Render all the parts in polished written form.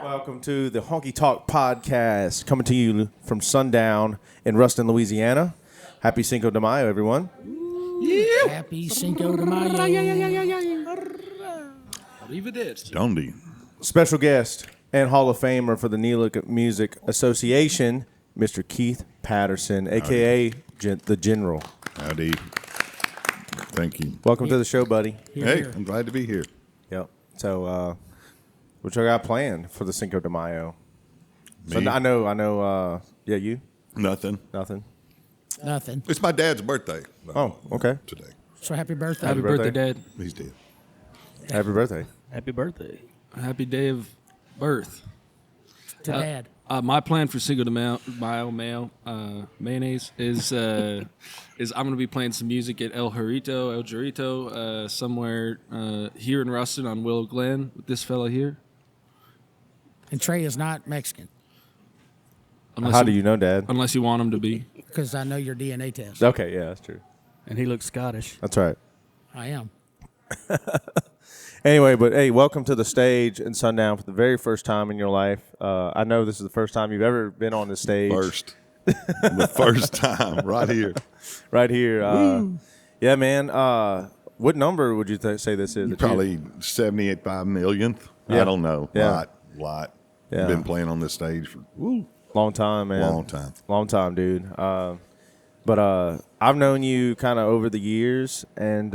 Welcome to the HonkyTalk podcast, coming to you from sundown in Ruston, Louisiana. Happy Cinco de Mayo, everyone. Yeah. Happy Cinco de Mayo. Leave it is. Don't be. Special guest and Hall of Famer for the NELA Music Association, Mr. Keith Patterson, a.k.a. the General. Howdy. Thank you. Welcome to the show, buddy. Hey, I'm glad to be here. Yep. So, what y'all got planned for the Cinco de Mayo? Me? So I know. Yeah, you? Nothing. Nothing. Nothing. It's my dad's birthday. Oh, okay. Today. So happy birthday. Happy birthday, Dad. He's dead. Happy birthday. Happy birthday. Happy day of birth. to Dad. My plan for Cinco de Mayo mayonnaise is I'm going to be playing some music at El Jarrito, somewhere here in Ruston on Willow Glen with this fella here. And Trey is not Mexican How do you know, Dad? Unless you want him to be. because I know your DNA test. Okay, yeah, that's true. And he looks Scottish. That's right. I am. Anyway, but hey, welcome to the stage in Sundown for the very first time in your life. I know this is the first time you've ever been on the stage. The first time, right here. Right here. Yeah, man. What number would you say this is? Probably 75 millionth. Yeah. I don't know. Yeah. Lot. Yeah. Been playing on this stage for Long time, man. long time. Dude. But I've known you kind of over the years, and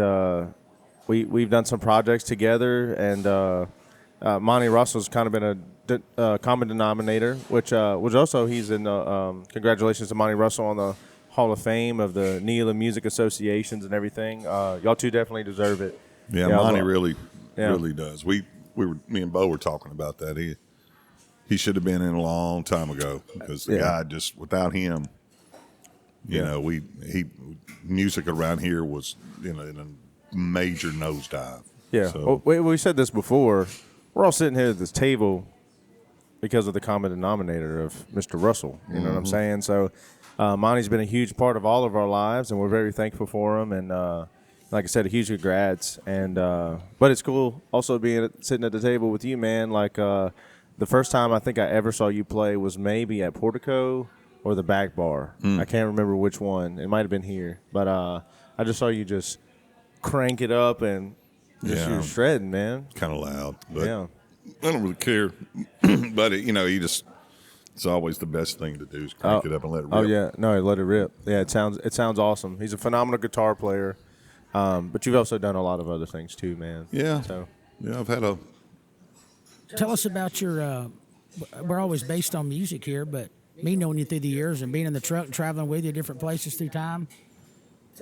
we've done some projects together, and Monty Russell's kind of been a common denominator, which also he's in the congratulations to Monty Russell on the Hall of Fame of the NELA Music Associations and everything. Y'all two definitely deserve it. Yeah, Monty really does. Me and Bo were talking about that. He should have been in a long time ago because the guy just without him, you know, music around here was in a major nosedive. Yeah. So, We said this before. We're all sitting here at this table because of the common denominator of Mr. Russell. You know what I'm saying? So Monty's been a huge part of all of our lives, and we're very thankful for him. And like I said, a huge congrats. And but it's cool also sitting at the table with you, man. Like the first time I think I ever saw you play was maybe at Portico or the Back Bar. I can't remember which one. It might have been here. But I just saw you just crank it up and you're shredding, man. kind of loud, but Yeah. I don't really care. But it's always the best thing to do is crank it up and let it rip. Oh yeah, no, let it rip. Yeah, it sounds awesome. He's a phenomenal guitar player, but you've also done a lot of other things too, man. Yeah. So Yeah, I've had a. Tell us about your. We're always based on music here, but me knowing you through the years and being in the truck and traveling with you different places through time.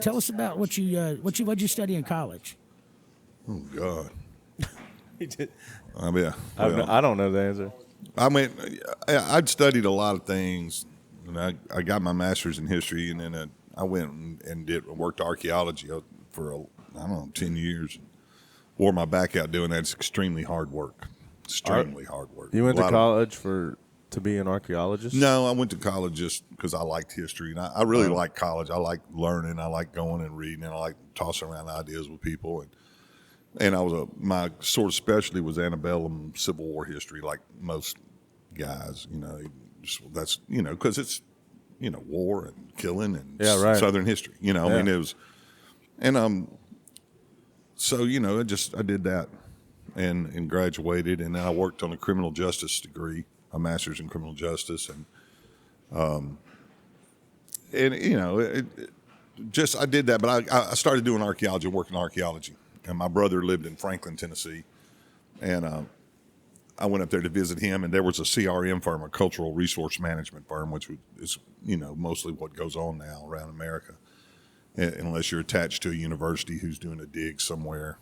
Tell us about what'd you study in college? Oh God. he did. I mean, I don't know the answer. I'd studied a lot of things, and I got my master's in history, and then I went and worked archaeology for 10 years. Wore my back out doing that. It's extremely hard work. Extremely hard work. You went to college to be an archaeologist? No, I went to college just because I liked history, and I really like college. I like learning. I like going and reading, and I like tossing around ideas with people. And my sort of specialty was antebellum Civil War history, like most guys. That's because it's war and killing and Southern history. I mean it was, and so I did that and graduated, and then I worked on a criminal justice degree, a master's in criminal justice, and I did that, but I started doing archaeology, working archaeology. And my brother lived in Franklin, Tennessee, and I went up there to visit him. And there was a CRM firm, a cultural resource management firm, which is mostly what goes on now around America, unless you're attached to a university who's doing a dig somewhere.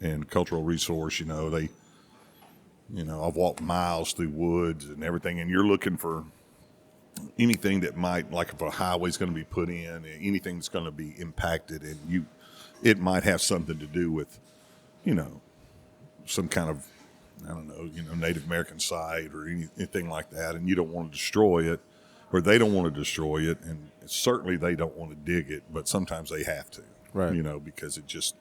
And cultural resource, I've walked miles through woods and everything, and you're looking for anything that might, like if a highway's going to be put in, anything that's going to be impacted, and it might have something to do with, some kind of, Native American site or anything like that, and you don't want to destroy it, or they don't want to destroy it, and certainly they don't want to dig it, but sometimes they have to, right? Because it just,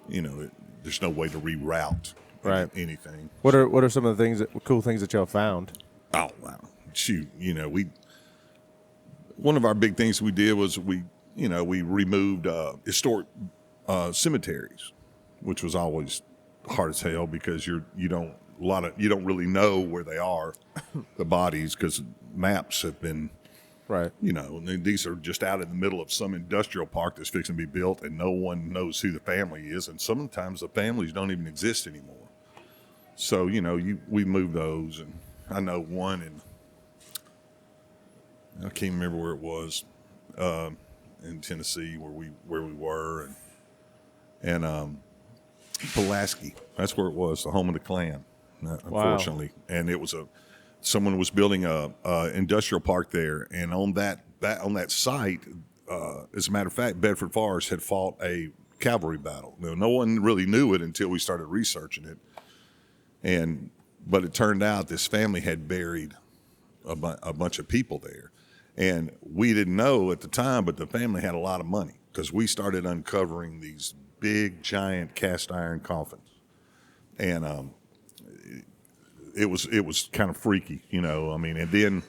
there's no way to reroute Right. anything. What are some of the cool things that y'all found? Oh wow, shoot! One of our big things we did was we removed historic cemeteries, which was always hard as hell because you don't really know where they are, the bodies, because maps have been. Right. And these are just out in the middle of some industrial park that's fixing to be built, and no one knows who the family is, and sometimes the families don't even exist anymore. So we moved those, and I know one, and I can't remember where it was, in Tennessee where we were, and Pulaski. That's where it was, the home of the Klan, unfortunately, and it was someone was building a industrial park there, and on that site, as a matter of fact, Bedford Forest had fought a cavalry battle. No one really knew it until we started researching it, but it turned out this family had buried a bunch of people there, and we didn't know at the time, but the family had a lot of money because we started uncovering these big, giant cast iron coffins, and it was kind of freaky, and then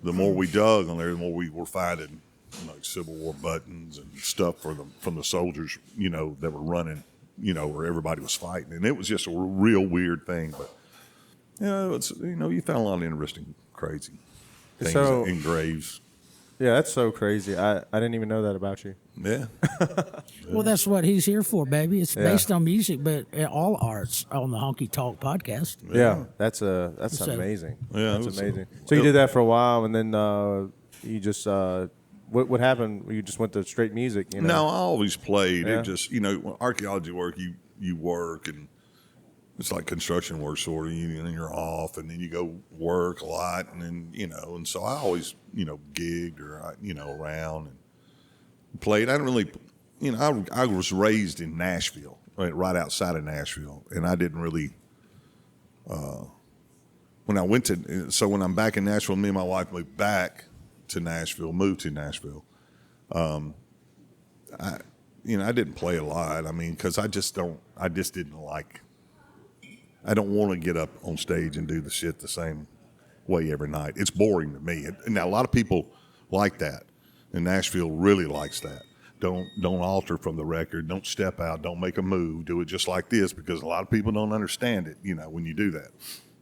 the more we dug on there, the more we were finding like Civil War buttons and stuff from the soldiers, that were running, where everybody was fighting. And it was just a real weird thing. But, it's, you found a lot of interesting, crazy things in graves. Yeah, that's so crazy. I didn't even know that about you. Yeah. Well, that's what he's here for, baby. It's based on music, but all arts on the Honky Talk podcast. Yeah, that's amazing. Yeah, that's amazing. So you did that for a while, and then you just what happened? You just went to straight music? No, I always played. Yeah. It just archaeology work. You work, and it's like construction work, sort of. And then you're off, and then you go work a lot, and then and so I always gigged or around and played. I didn't really, I was raised in Nashville, right outside of Nashville, and I didn't really. When I'm back in Nashville, me and my wife moved to Nashville. I didn't play a lot. I mean, because I don't want to get up on stage and do the shit the same way every night. It's boring to me. And now a lot of people like that, and Nashville really likes that. Don't alter from the record. Don't step out. Don't make a move. Do it just like this, because a lot of people don't understand it. When you do that,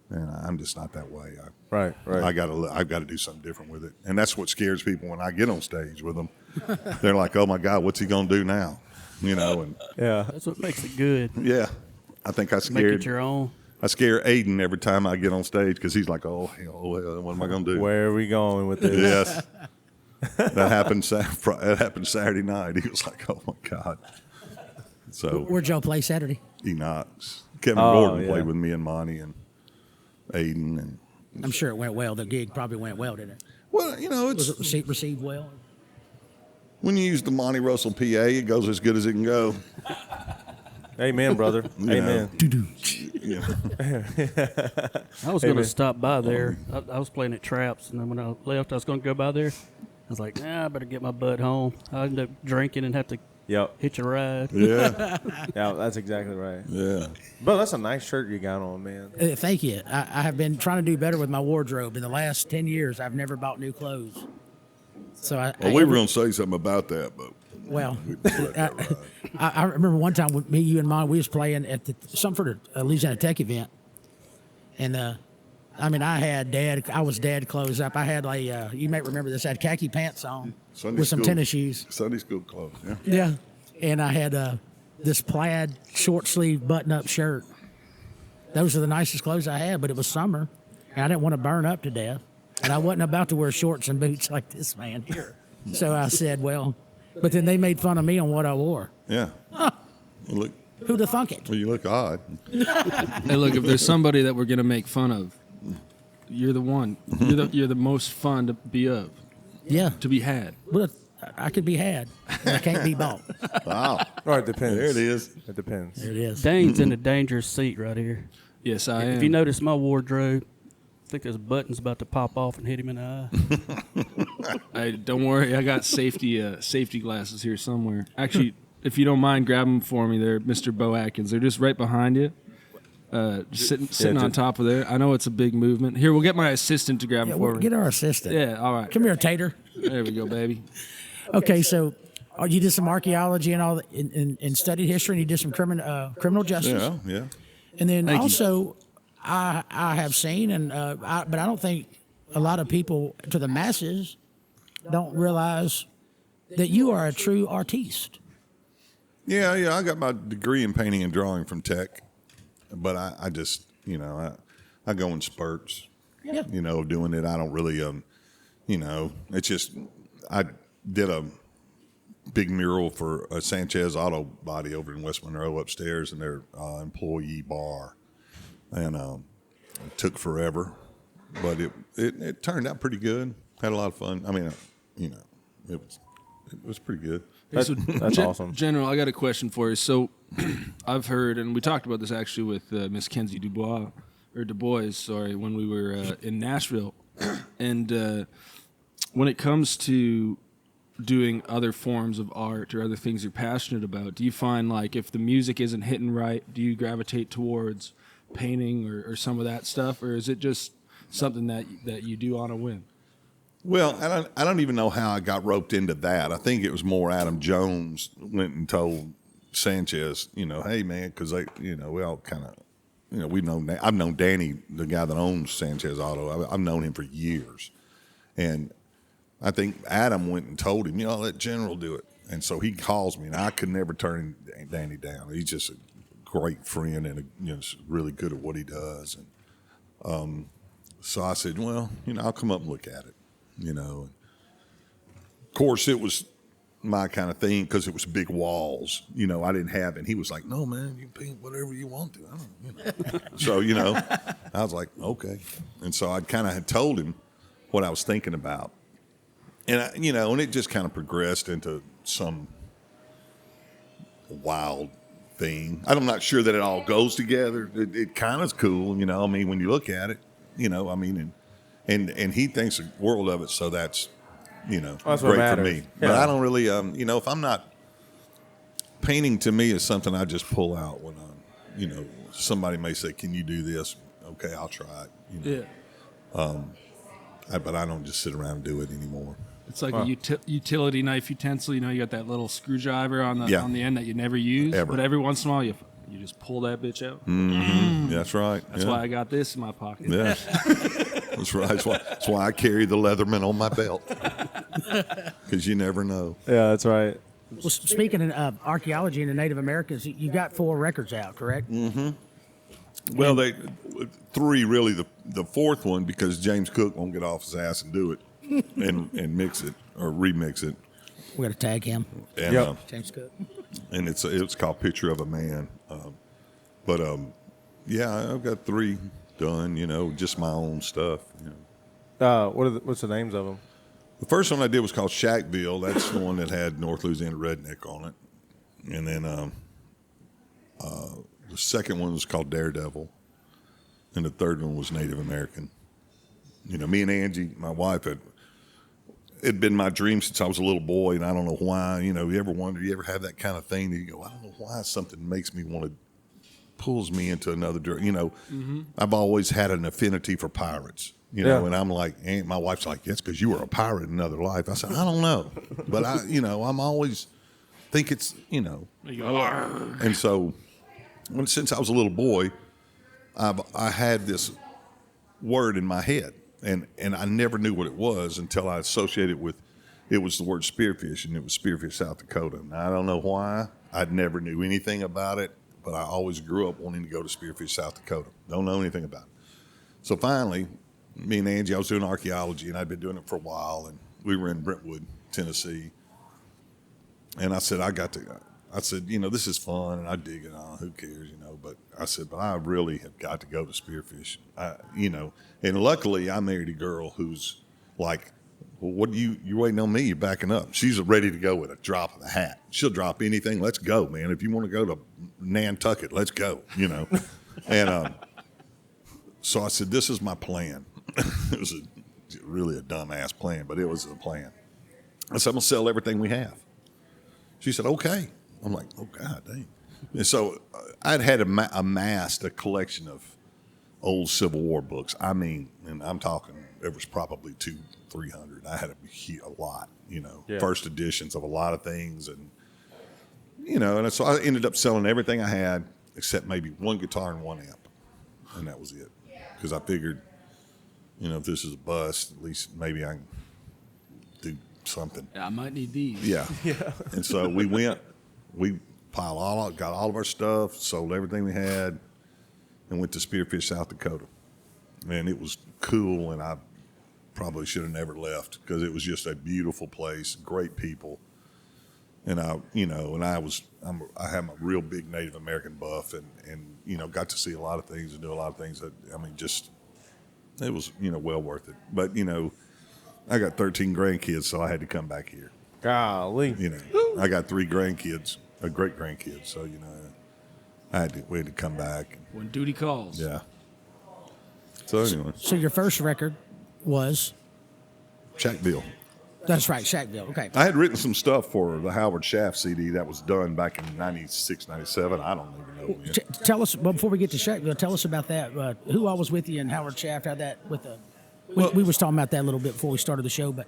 and I'm just not that way. Right. I've got to do something different with it, and that's what scares people when I get on stage with them. They're like, "Oh my God, what's he gonna do now?" And Yeah. That's what makes it good. yeah, I think I Make scared. it your own. I scare Aiden every time I get on stage because he's like, "Oh hell, what am I gonna do?" Where are we going with this? Yes. That happened Saturday night. He was like, "Oh my God!" So Where'd y'all play Saturday? Enox, Kevin Oh, Gordon yeah. played with me and Monty and Aiden, and I'm sure it went well. The gig probably went well, didn't it? well, Was it's it received well? when you use the Monty Russell PA, it goes as good as it can go. Amen, brother. Amen. You know. I was going to stop by there. I was playing at Traps, and then when I left, I was going to go by there. I was like, I better get my butt home. I ended up drinking and have to Yep. hitch a ride. Yeah, Yeah, that's exactly right. yeah. Bro, that's a nice shirt you got on, man. Thank you. I have been trying to do better with my wardrobe. In the last 10 years, I've never bought new clothes. So Well, we were going to say something about that, but Well, we let that ride. I remember one time with me, you, and Mom, we was playing at the Sumford Louisiana Tech event, and I was dad clothes up. I had you might remember this. I had khaki pants on Sunday with some school- tennis shoes. Sunday school clothes. Yeah. Yeah, and I had this plaid short sleeve button up shirt. Those are the nicest clothes I had, but it was summer, and I didn't want to burn up to death, and I wasn't about to wear shorts and boots like this man here. So I said, well. But then they made fun of me on what I wore. Yeah. You look. Who'd have thunk it? Well, you look odd. Hey, look, if there's somebody that we're gonna make fun of, you're the one. You're the most fun to be of, Yeah. to be had. Well, I could be had, but I can't be bought. Wow. Oh, it depends. There it is. It depends. There it is. Dane's in a dangerous seat right here. Yes, I am. If you notice my wardrobe, I think there's buttons about to pop off and hit him in the eye. Hey, don't worry, I got safety glasses here somewhere. Actually, if you don't mind, grab them for me. They're Mr. Bo Atkins. They're just right behind you. sitting on top of there. I know it's a big movement. Here, we'll get my assistant to grab it for me. Get our assistant. Yeah, all right. Come here, Tater. There we go, baby. Okay, so you did some archaeology and all, and studied history, and you did some criminal justice. Yeah. And then Thank you. also, I have seen, but I don't think a lot of people, to the masses, don't realize that you are a true artiste. Yeah. I got my degree in painting and drawing from Tech, but I just, I go in spurts. Yeah. Doing it. I don't really, it's just, I did a big mural for a Sanchez Auto Body over in West Monroe upstairs in their employee bar, and it took forever, but it turned out pretty good. Had a lot of fun. I mean, it was pretty good. That's awesome. General, I got a question for you. So I've heard, and we talked about this actually with Miss Kenzie Du Bois, when we were in Nashville. And when it comes to doing other forms of art or other things you're passionate about, do you find like if the music isn't hitting right, do you gravitate towards painting or some of that stuff, or is it just something that you do on a whim? Well, I don't even know how I got roped into that. I think it was more Adam Jones went and told Sanchez, hey man, because we all kind of, I've known Danny, the guy that owns Sanchez Auto. I've known him for years, and I think Adam went and told him, let General do it. And so he calls me, and I could never turn Danny down. He's just a great friend and really good at what he does. And so I said, well, I'll come up and look at it. Of course, it was my kind of thing because it was big walls. I didn't have it. And he was like, no, man, you can paint whatever you want to. So, I was like, okay. And so I kind of had told him what I was thinking about. And, and it just kind of progressed into some wild thing. I'm not sure that it all goes together. It kind of is cool, when you look at it, and he thinks a world of it, so that's, That's great what for me. matters. But Yeah. I don't really, if I'm not, painting to me is something I just pull out when somebody may say, can you do this? Okay, I'll try it. But I don't just sit around and do it anymore. It's like a utility knife utensil. You got that little screwdriver on the end that you never use, Ever. but every once in a while you just pull that bitch out. That's right. That's why I got this in my pocket. Yeah, that's right. That's why I carry the Leatherman on my belt, because you never know. Yeah, that's right. Well, speaking of archaeology and the Native Americans, you got 4 records out, correct? Well, they 3 really. The 4th one, because James Cook won't get off his ass and do it and mix it or remix it. We got to tag him. And, Yep. James Cook. And it's called Picture of a Man. Yeah, I've got 3 done. Just my own stuff. What's the names of them? The first one I did was called Shackville. That's the one that had North Louisiana Redneck on it. And then the second one was called Daredevil. And the third one was Native American. Me and Angie, my wife, it'd been my dream since I was a little boy, and I don't know why. You ever wonder, you ever have that kind of thing that you go, I don't know why something makes me want to, pulls me into another direction. I've always had an affinity for pirates. Yeah. And I'm like, and my wife's like, yes, because you were a pirate in another life. I said, I don't know. But I'm always think it's, And so since I was a little boy, I had this word in my head, and I never knew what it was until I associated with, it was the word spearfish, and it was Spearfish, South Dakota. And I don't know why. I never knew anything about it, but I always grew up wanting to go to Spearfish, South Dakota. Don't know anything about it. So finally, me and Angie, I was doing archaeology, and I'd been doing it for a while, and we were in Brentwood, Tennessee. And I said, this is fun, and I dig it. Who cares, But I said, but I really have got to go to Spearfish. And luckily I married a girl who's like, well, what you waiting on me? You're backing up. She's ready to go with a drop of the hat. She'll drop anything. Let's go, man. If you want to go to Nantucket, let's go, And so I said, this is my plan. It was really a dumbass plan, but it was a plan. I said, I'm going to sell everything we have. She said, okay. I'm like, oh, God dang. And so I'd had amassed a collection of old Civil War books. I mean, and I'm talking, there was probably 200-300. I had a lot, first editions of a lot of things. And, and so I ended up selling everything I had except maybe one guitar and one amp. And that was it. Because I figured, if this is a bust, at least maybe I can do something. I might need these. Yeah. And so we got all of our stuff, sold everything we had, and went to Spearfish, South Dakota. And it was cool, and I probably should have never left because it was just a beautiful place, great people. And I have a real big Native American buff, and got to see a lot of things and do a lot of things that, it was, well worth it. But, I got 13 grandkids, so I had to come back here. Golly. I got 3 grandkids, great grandkids, so, we had to come back. When duty calls. Yeah. So anyway. So your first record was? Shackville. That's right, Shackville. Okay. I had written some stuff for the Howard Shaft CD that was done back in 96, 97. I don't even know when. Tell us, before we get to Shackville, tell us about that. Who all was with you in Howard Shaft? How that with the? We was talking about that a little bit before we started the show, but.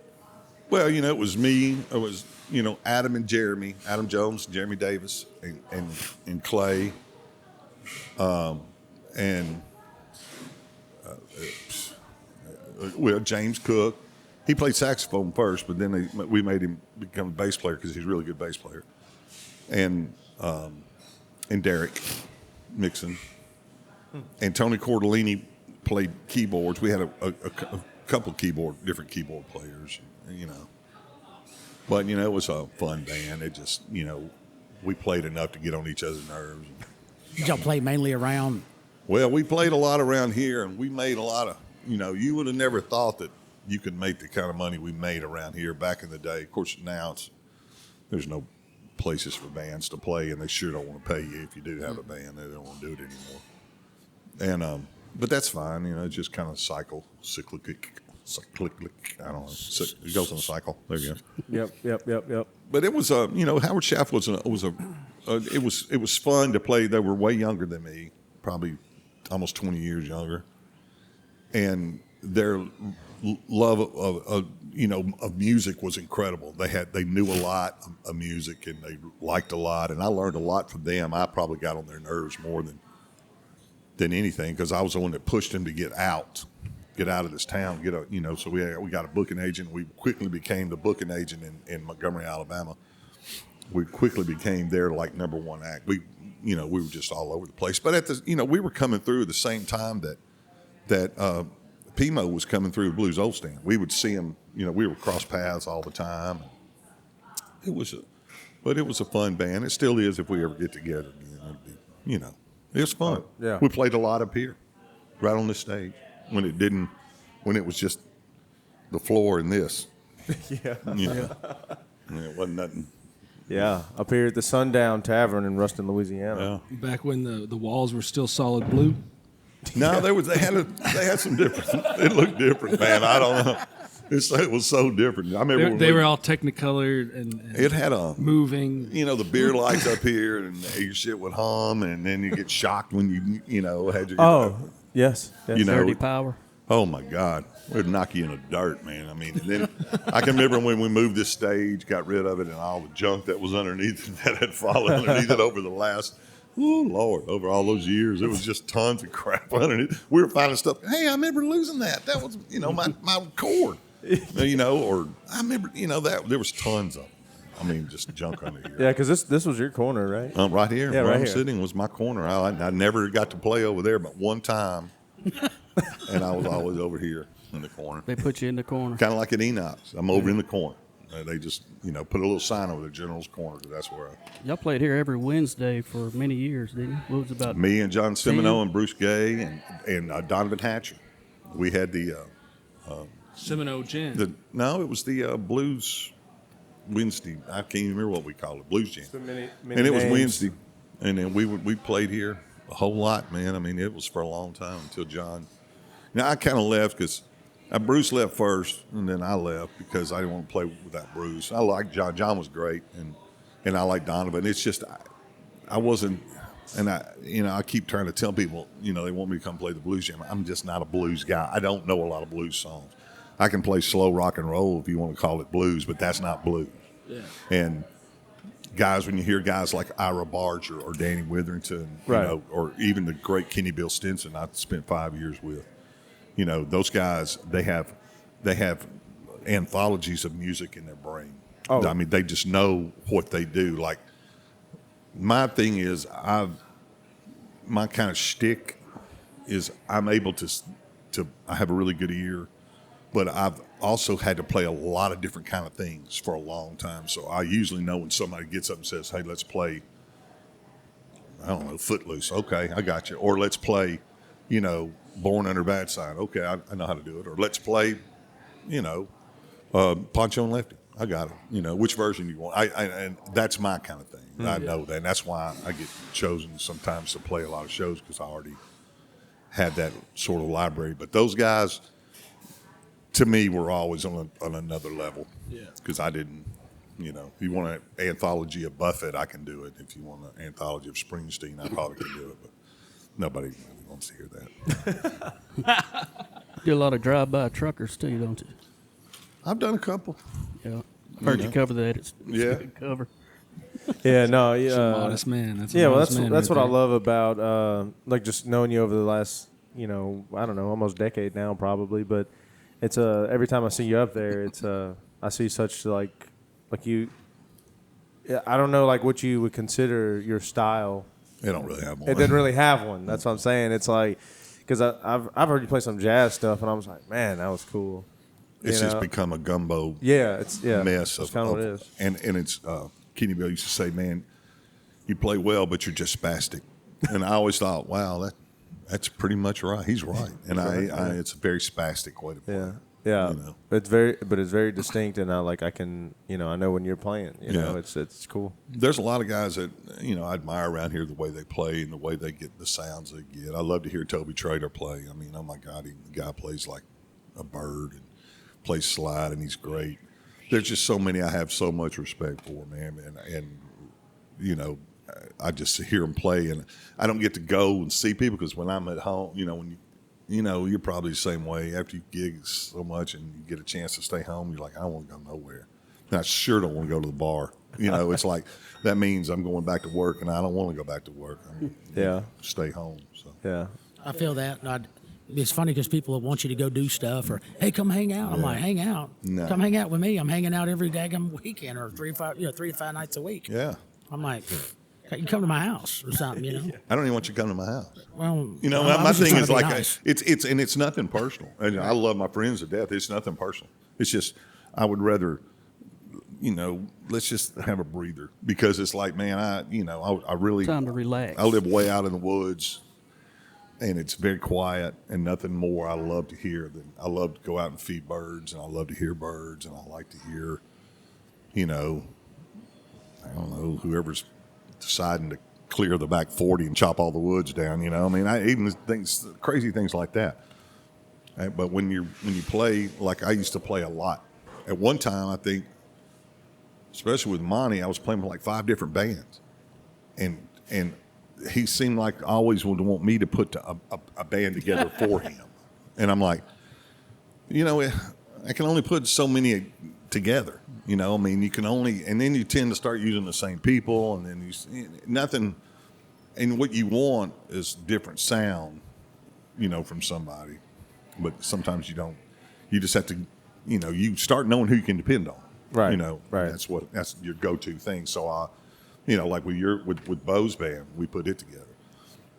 Well, it was me. It was Adam and Jeremy, Adam Jones, Jeremy Davis, and Clay, James Cook. He played saxophone first, but then we made him become a bass player because he's a really good bass player. And Derek Mixon. And Tony Cordellini played keyboards. We had a couple of different keyboard players, But, it was a fun band. It just, we played enough to get on each other's nerves. Did y'all play mainly around? Well, we played a lot around here, and we made a lot of, you would have never thought that you could make the kind of money we made around here back in the day. Of course, now there's no places for bands to play, and they sure don't want to pay you if you do have a band. They don't want to do it anymore. And but that's fine. It's just kind of cyclic. I don't know. It goes on a cycle. There you go. Yep. But it was Howard Shaft was it was fun to play. They were way younger than me, probably almost 20 years younger, and their love of music was incredible. They knew a lot of music, and they liked a lot, and I learned a lot from them. I probably got on their nerves more than anything because I was the one that pushed them to get out of this town, so we got a booking agent. We quickly became the booking agent in Montgomery, Alabama. We quickly became their number one act. We were just all over the place. But we were coming through the same time that Pimo was coming through Blues Old Stand. We would see him, we would cross paths all the time. It was a fun band. It still is if we ever get together again. It was fun. Yeah. We played a lot up here, right on this stage, when it was just the floor and this. Yeah. It wasn't nothing. Yeah, up here at the Sundown Tavern in Ruston, Louisiana. Yeah. Back when the walls were still solid blue. No, they had some different. It looked different, man. I don't know. It was so different. I remember They were all technicolored and it had a moving. The beer lights up here, and your shit would hum, and then you get shocked when you had your. Oh, yes. Dirty Power. Oh my God, it would knock you in the dirt, man. And then I can remember when we moved this stage, got rid of it, and all the junk that was underneath it, that had fallen underneath it over the last. Oh, Lord, over all those years, it was just tons of crap underneath. We were finding stuff. Hey, I remember losing that. That was, my cord. Or I remember, that there was tons of them. Just junk under here. Yeah, because this was your corner, right? Right here, yeah, where right I'm here. sitting was my corner. I never got to play over there but one time, and I was always over here in the corner. They put you in the corner. Kind of like at Enoch's. I'm over in the corner. They just, put a little sign over the General's corner, because that's where Y'all played here every Wednesday for many years, didn't you? What was it about? me and John Semino and Bruce Gay and Donovan Hatcher. We had the Semino Gin. no, it was the Blues Wednesday. I can't even remember what we called it. Blues Jam. Many And it was names. Wednesday, and then we played here a whole lot, man. It was for a long time until John. Now I kind of left because Bruce left first, and then I left because I didn't want to play without Bruce. I liked John. John was great, and I liked Donovan. It's just I wasn't, and I keep trying to tell people, they want me to come play the blues jam. I'm just not a blues guy. I don't know a lot of blues songs. I can play slow rock and roll if you want to call it blues, but that's not blues. Yeah. And guys, when you hear guys like Ira Barger or Danny Witherington, Right. Or even the great Kenny Bill Stinson, I spent 5 years with, those guys, they have anthologies of music in their brain. Oh. I mean, they just know what they do. Like, my thing is, my kind of shtick is I'm able to I have a really good ear, but I've also had to play a lot of different kind of things for a long time. So I usually know when somebody gets up and says, hey, let's play, I don't know, Footloose. Okay, I got you. Or let's play, Born Under Bad Sign. Okay, I know how to do it. Or let's play, Poncho and Lefty. I got it. Which version you want. And that's my kind of thing. I know that. And that's why I get chosen sometimes to play a lot of shows, because I already had that sort of library. But those guys, to me, were always on another level. Yeah. Because I didn't, if you want an anthology of Buffett, I can do it. If you want an anthology of Springsteen, I probably can do it. But nobody really wants to hear that. Do a lot of drive-by truckers too, don't you? I've done a couple. Yeah. Heard you cover that. It's a good cover. Yeah, no, He's a yeah. modest man. That's a Yeah, well, modest man that's right what I there. love about like just knowing you over the last, I don't know, almost decade now probably. But it's every time I see you up there, it's I see such like you. Yeah, I don't know like what you would consider your style. They don't really have one. It didn't really have one. That's what I'm saying. It's like because I've heard you play some jazz stuff, and I was like, man, that was cool. It's just become a gumbo mess. That's That's kind of what it is. And it's Kenny Bill used to say, man, you play well, but you're just spastic. And I always thought, wow, that's pretty much right. He's right. And it's a very spastic way to play. Yeah. Yeah, it's very distinct, and I can, I know when you're playing, it's cool. There's a lot of guys that, I admire around here, the way they play and the way they get the sounds they get. I love to hear Toby Trader play. I mean, oh my God, the guy plays like a bird and plays slide, and he's great. There's just so many I have so much respect for, man, and I just hear him play, and I don't get to go and see people because when I'm at home, when you're probably the same way. After you gig so much and you get a chance to stay home, you're like, I don't want to go nowhere. And I sure don't want to go to the bar. It's like that means I'm going back to work, and I don't want to go back to work. Stay home. So Yeah. I feel that. It's funny because people want you to go do stuff or, hey, come hang out. I'm like, hang out? No. Come hang out with me. I'm hanging out every daggum weekend or 3 to 5 nights a week. yeah, I'm like, you come to my house or something, I don't even want you to come to my house. Well, My thing is like it's nothing personal. And I love my friends to death. It's nothing personal. It's just I would rather, let's just have a breather, because it's like, man, I really Time to relax. I live way out in the woods, and it's very quiet, and nothing more I love to hear than I love to go out and feed birds, and I love to hear birds, and I like to hear, I don't know, whoever's deciding to clear the back 40 and chop all the woods down. I even crazy things like that. But when you play, like I used to play a lot. At one time, I think, especially with Monty, I was playing with like 5 different bands, and he seemed like always would want me to put a band together for him. And I'm like, I can only put so many together. You can only, and then you tend to start using the same people, and then nothing. And what you want is different sound, from somebody. But sometimes you don't. You just have to, you start knowing who you can depend on. Right. Right. That's your go-to thing. So like with Bo's band, we put it together,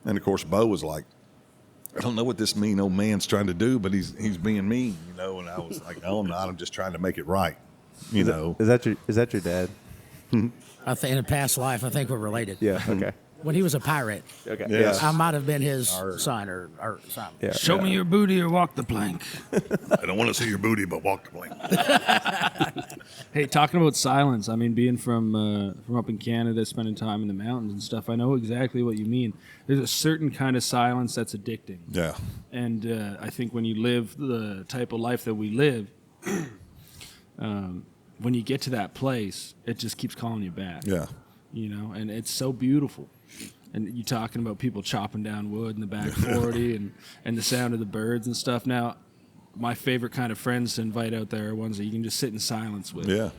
and of course Bo was like, I don't know what this mean old man's trying to do, but he's being mean, And I was like, no, I'm not. I'm just trying to make it right, Is that your dad? I think in a past life, I think we're related. Yeah. Okay. When he was a pirate, Okay. Yes. I might have been his son or something. Yeah. Show me your booty or walk the plank. I don't want to see your booty, but walk the plank. Hey, talking about silence, I mean, being from up in Canada, spending time in the mountains and stuff, I know exactly what you mean. There's a certain kind of silence that's addicting. Yeah. And I think when you live the type of life that we live, when you get to that place, it just keeps calling you back. Yeah. And it's so beautiful. and you talking about people chopping down wood in the back 40 and the sound of the birds and stuff. Now, my favorite kind of friends to invite out there are ones that you can just sit in silence with. Yeah.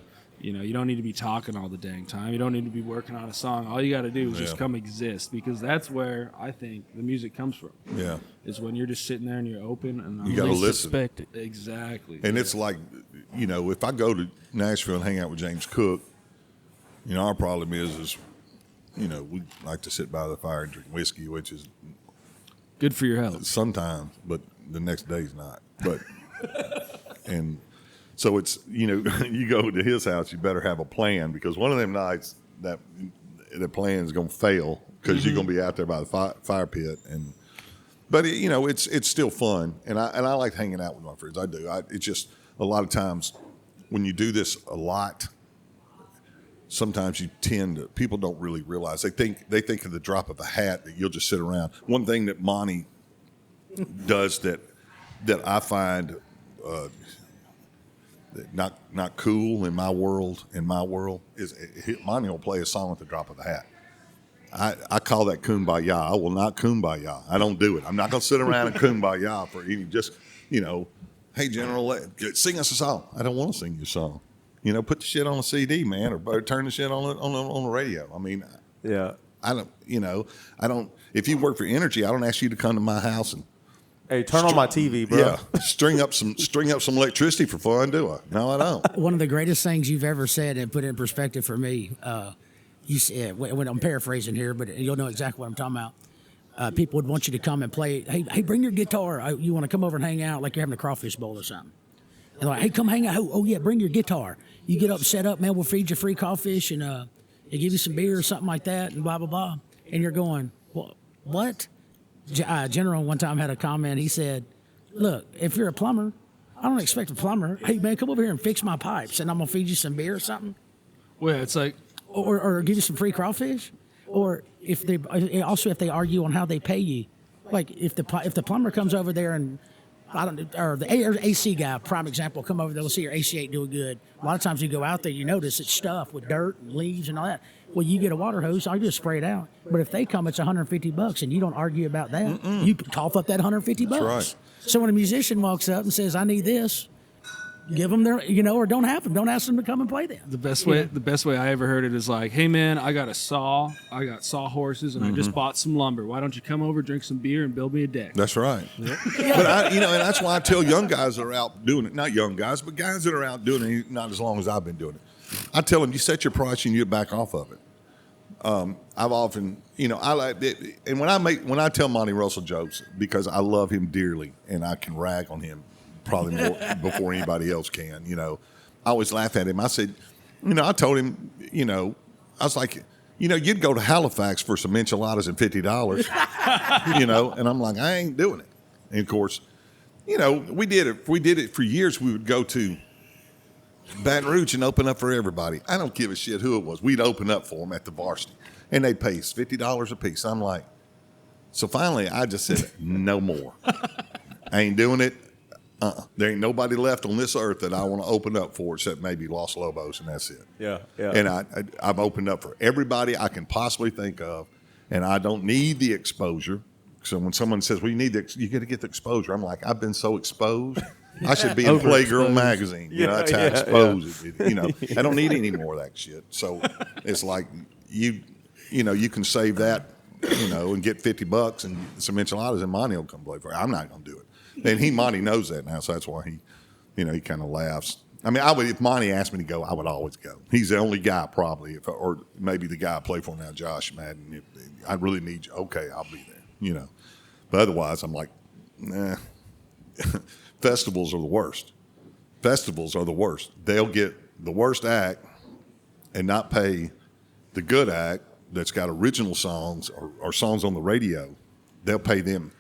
You know, you don't need to be talking all the dang time. You don't need to be working on a song. All you got to do is just come exist, because that's where I think the music comes from. Yeah. Is when you're just sitting there and you're open and You got to listen. Expect it. Exactly. And it's like, you know, if I go to Nashville and hang out with James Cook, you know, our problem is, you know, we like to sit by the fire and drink whiskey, which is good for your health. sometimes, but the next day's not. But, and so it's, you know, you go to his house, you better have a plan, because one of them nights that the plan is going to fail because you're going to be out there by the fire pit. And, but you know, it's still fun. And I like hanging out with my friends. I do. It's just a lot of times when you do this a lot, sometimes you tend to, people don't really realize, they think of the drop of a hat that you'll just sit around. One thing that Monty does that I find not cool in my world is Monty will play a song at the drop of the hat. I call that kumbaya. I will not kumbaya. I don't do it. I'm not going to sit around and kumbaya for any, just, you know, hey, General, sing us a song. I don't want to sing you a song. You know, put the shit on a CD, man, or turn the shit on the radio. I mean, Yeah. I don't, you know, I don't, if you work for Energy, I don't ask you to come to my house and, Hey, turn on my TV, bro. yeah, string up some electricity for fun, do I? No, I don't. One of the greatest things you've ever said, and put it in perspective for me, you said, when I'm paraphrasing here, but you'll know exactly what I'm talking about. People would want you to come and play. Hey, bring your guitar. You want to come over and hang out like you're having a crawfish bowl or something. And like, hey, come hang out. Oh yeah, bring your guitar. You get up, set up, man. We'll feed you free crawfish and they give you some beer or something like that, and blah blah blah. And you're going, what? General one time had a comment. He said, look, if you're a plumber, I don't expect a plumber. Hey, man, come over here and fix my pipes, and I'm going to feed you some beer or something. Well, it's like, Or give you some free crawfish. Or if they argue on how they pay you. Like, if the plumber comes over there and, or the AC guy, prime example, come over there, let's see your AC ain't doing good. A lot of times you go out there, you notice it's stuffed with dirt and leaves and all that. Well, you get a water hose, I just spray it out. But if they come, it's $150, and you don't argue about that. You cough up that $150. That's right. So when a musician walks up and says, "I need this," give them their, or don't have them. Don't ask them to come and play them. the best way I ever heard it is like, hey man, I got sawhorses, and I just bought some lumber. Why don't you come over, drink some beer, and build me a deck? That's right. But and that's why I tell young guys that are out doing it, not young guys, but guys that are out doing it, not as long as I've been doing it. I tell them, you set your price and you back off of it. I've often, I like it, and when I tell Monty Russell jokes, because I love him dearly and I can rag on him probably more before anybody else can, I always laugh at him. I said, I told him, I was like, you'd go to Halifax for some enchiladas and $50, and I'm like, I ain't doing it. And of course, we did it for years. We would go to Baton Rouge and open up for everybody. I don't give a shit who it was. We'd open up for them at the Varsity, and they'd pay us $50 a piece. I'm like, so finally I just said, no more. I ain't doing it. There ain't nobody left on this earth that I want to open up for except maybe Los Lobos, and that's it. Yeah. And I've opened up for everybody I can possibly think of, and I don't need the exposure. So when someone says, well, you got to get the exposure, I'm like, I've been so exposed. I should be in Playgirl magazine. That's how exposed it is. I don't need any more of that shit. So it's like you can save that, and get $50 and some enchiladas, and Monty will come play for you. I'm not going to do it. And Monty knows that now, so that's why he kind of laughs. I mean, if Monty asked me to go, I would always go. He's the only guy probably, or maybe the guy I play for now, Josh Madden. If I really need you, okay, I'll be there. But otherwise, I'm like, nah. Festivals are the worst. Festivals are the worst. They'll get the worst act and not pay the good act that's got original songs or songs on the radio. They'll pay them.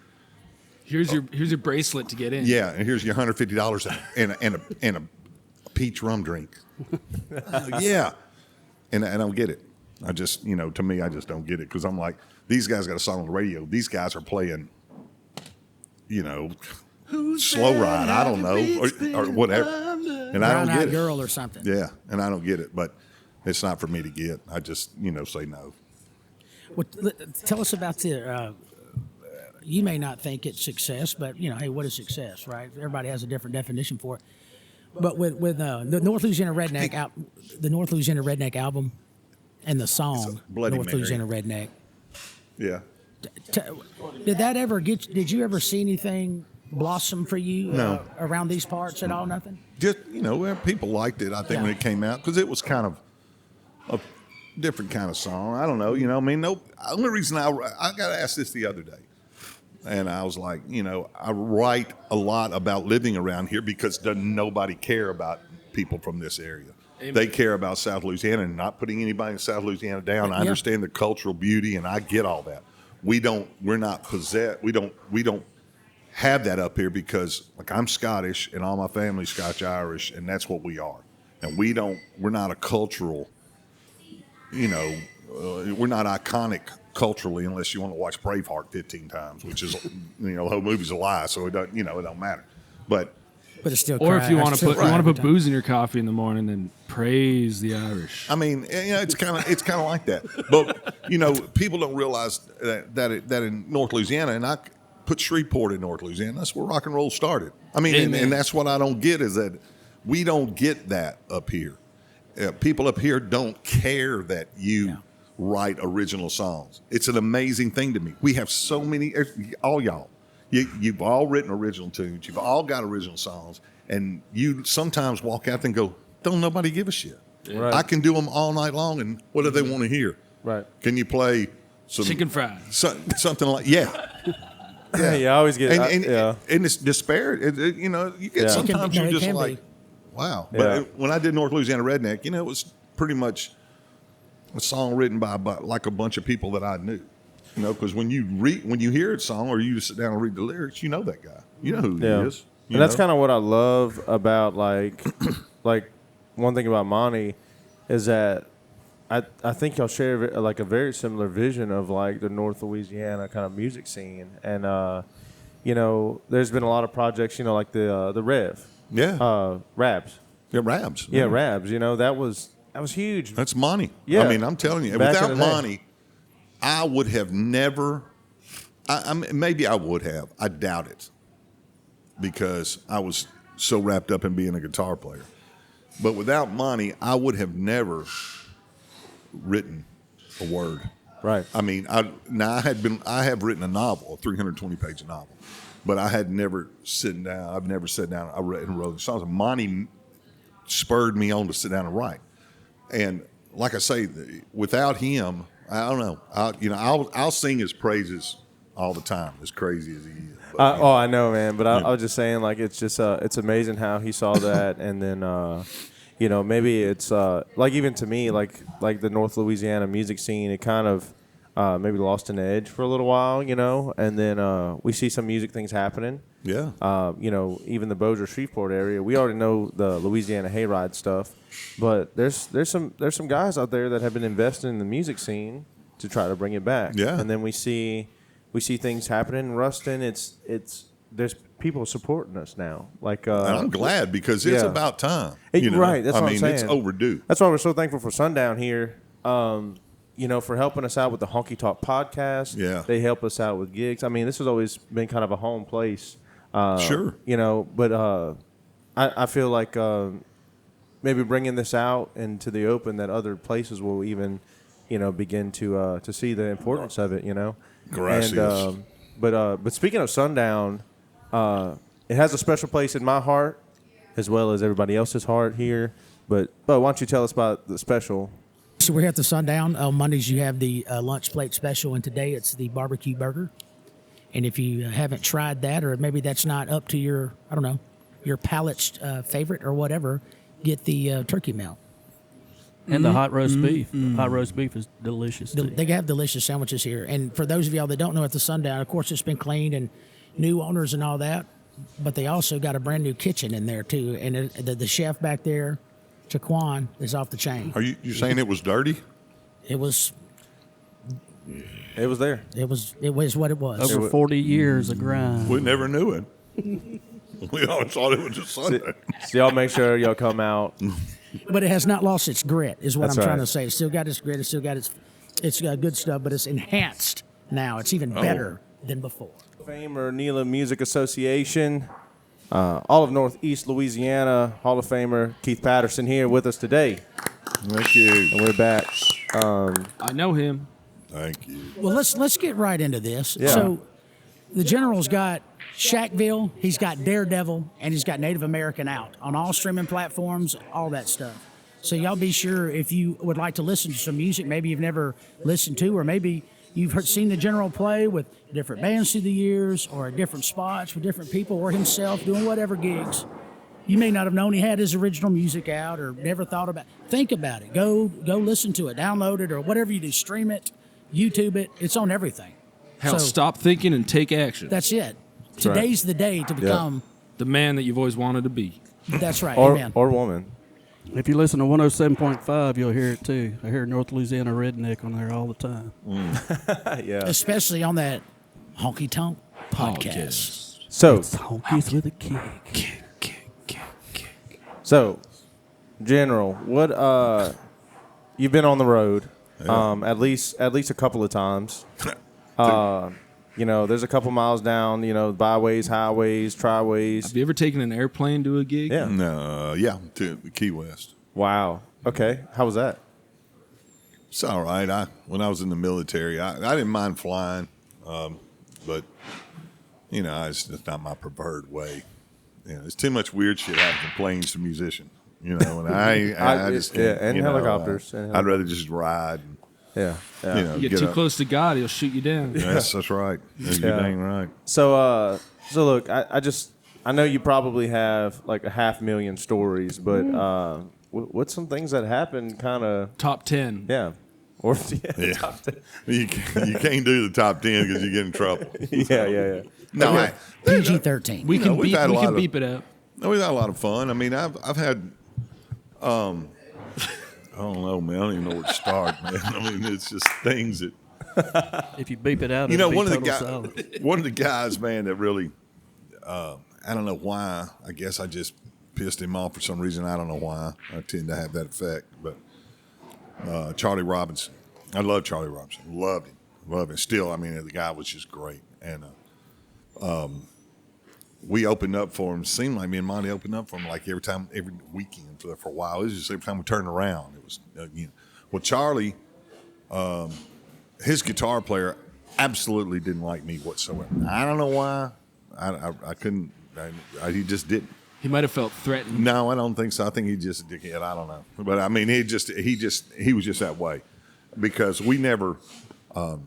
Here's your bracelet to get in. Yeah, and here's your $150 and a peach rum drink. Yeah, and I don't get it. I just to me I just don't get it, because I'm like, these guys got a song on the radio. These guys are playing, Slow Ride, I don't know, or whatever, and I don't get it. Girl or something. Yeah, and I don't get it, but it's not for me to get. I just say no. Tell us about the. You may not think it's success, but hey, what is success, right? Everybody has a different definition for it. But with the North Louisiana Redneck the North Louisiana Redneck album, and the song Bloody North Mary. Louisiana Redneck. Yeah. Did that ever did you ever see anything blossom for you No. around these parts at all? Nothing? Just, people liked it, I think, when it came out, because it was kind of a different kind of song. I don't know, the only reason I got asked this the other day. And I was like, I write a lot about living around here because doesn't nobody care about people from this area. Amen. They care about South Louisiana, and not putting anybody in South Louisiana down. I understand the cultural beauty, and I get all that. We're not possessed. We don't have that up here because, like, I'm Scottish and all my family's Scotch Irish, and that's what we are. And we're not a cultural, we're not iconic culturally unless you want to watch Braveheart 15 times, which is, the whole movie's a lie, so it don't matter. But it's still. Or if you want to put booze in your coffee in the morning, then praise the Irish. I mean, it's kind of like that. But people don't realize that in North Louisiana, and I put Shreveport in North Louisiana. That's where rock and roll started. I mean, and that's what I don't get is that we don't get that up here. People up here don't care that you write original songs. It's an amazing thing to me. We have so many, all y'all. You've all written original tunes. You've all got original songs. And you sometimes walk out and go, don't nobody give a shit. Right. I can do them all night long, and what do they want to hear? Right. Can you play some Chicken fried. Something like, Yeah, you always get and it's disparate. You get sometimes you're just like, wow. But when I did North Louisiana Redneck, it was pretty much a song written by like a bunch of people that I knew. Because when you hear a song or you just sit down and read the lyrics, you know that guy. You know who he is. And that's kind of what I love about like one thing about Monty is that I think y'all share like a very similar vision of like the North Louisiana kind of music scene, and there's been a lot of projects, like the Rev, Rabs, Rabs, Rabs, that was huge. That's Monty. Yeah, I mean, I'm telling you, back without Monty, I would have never. Maybe I would have. I doubt it, because I was so wrapped up in being a guitar player. But without Monty, I would have never written a word. Right. I mean, I have written a novel, a 320-page novel, but I had never sat down. I've never sat down. I wrote songs. Monty spurred me on to sit down and write. And like I say, without him, I don't know. I'll sing his praises all the time, as crazy as he is. But, I know, man. But I was just saying, like, it's just it's amazing how he saw that, and then maybe it's like even to me, like the North Louisiana music scene, it kind of maybe lost an edge for a little while, and then we see some music things happening. Yeah. Even the Bossier Shreveport area, we already know the Louisiana Hayride stuff, but there's some guys out there that have been investing in the music scene to try to bring it back. Yeah. And then we see things happening in Ruston. There's people supporting us now. Like, and I'm glad, because it's about time. Right. That's what I'm saying. It's overdue. That's why we're so thankful for Sundown here. For helping us out with the HonkyTalk podcast. Yeah. They help us out with gigs. I mean, this has always been kind of a home place. Sure. But I feel like maybe bringing this out into the open, that other places will even, begin to see the importance of it, Gracias. And, but speaking of Sundown, it has a special place in my heart as well as everybody else's heart here. But why don't you tell us about the special? So we're here at the Sundown. On Mondays, you have the lunch plate special, and today it's the barbecue burger. And if you haven't tried that, or maybe that's not up to your, I don't know, your palate's favorite or whatever, get the turkey melt. And the hot roast beef. Hot roast beef is delicious, too. They have delicious sandwiches here. And for those of y'all that don't know, at the Sundown, of course, it's been cleaned and new owners and all that. But they also got a brand new kitchen in there, too. And the chef back there, Jaquan, is off the chain. Are you saying it was dirty? It was there. It was what it was. Over 40 years of grind. We never knew it. We always thought it was just Sunday. So y'all make sure y'all come out. But it has not lost its grit, is what That's I'm trying right. to say. It's still got its grit. It's still got its It's good stuff, but it's enhanced now. It's even better than before. Fame or NELA Music Association, all of Northeast Louisiana, Hall of Famer Keith Patterson here with us today. Thank you. And we're back. I know him. Thank you. Well, let's get right into this. Yeah. So, the General's got Shackville, he's got Daredevil, and he's got Native American out on all streaming platforms, all that stuff. So y'all be sure if you would like to listen to some music, maybe you've never listened to, or maybe you've seen the General play with different bands through the years, or at different spots with different people, or himself doing whatever gigs. You may not have known he had his original music out, or never thought about. Think about it. Go listen to it, download it, or whatever you do. Stream it, YouTube it. It's on everything. Hell, So- stop thinking and take action. That's it. Today's the day to become. The man that you've always wanted to be. That's right. Or, Amen. or woman. If you listen to 107.5, you'll hear it too. I hear North Louisiana Redneck on there all the time. Yeah. Especially on that HonkyTalk podcast. So, It's honkies with a kick. So, General, what you've been on the road at least a couple of times. There's a couple miles down, byways, highways, triways. Have you ever taken an airplane to a gig? Yeah. No, to the Key West. Wow. Okay. How was that? It's all right. When I was in the military, I didn't mind flying, but it's just not my preferred way. There's too much weird shit happening from planes to musicians. And I just can't. and helicopters. I'd rather just ride. And, Yeah. You get too close to God, he'll shoot you down. That's right. You're dang right. So look, I know you probably have like 500,000 stories, but what's some things that happen kind of? Top 10. Yeah. Or Yeah. top 10. You can't do the top 10 because you get in trouble. Yeah. No, PG-13. We can we've had a lot of- beep it out. No, we've had a lot of fun. I mean, I've had, I don't know, man. I don't even know where to start, man. I mean, it's just things that, If you beep it out, it'll be total silent. one of the guys, man, that really, I don't know why. I guess I just pissed him off for some reason. I don't know why. I tend to have that effect. But Charlie Robinson, I love Charlie Robinson. Loved him. Still, I mean, the guy was just great. And we opened up for him. Seemed like me and Monty opened up for him like every weekend for a while. It was just every time we turned around. It was well, Charlie, his guitar player absolutely didn't like me whatsoever. I don't know why. I couldn't. He just didn't. He might have felt threatened. No, I don't think so. I think he just a dickhead. I don't know. But I mean, he was just that way because we never. I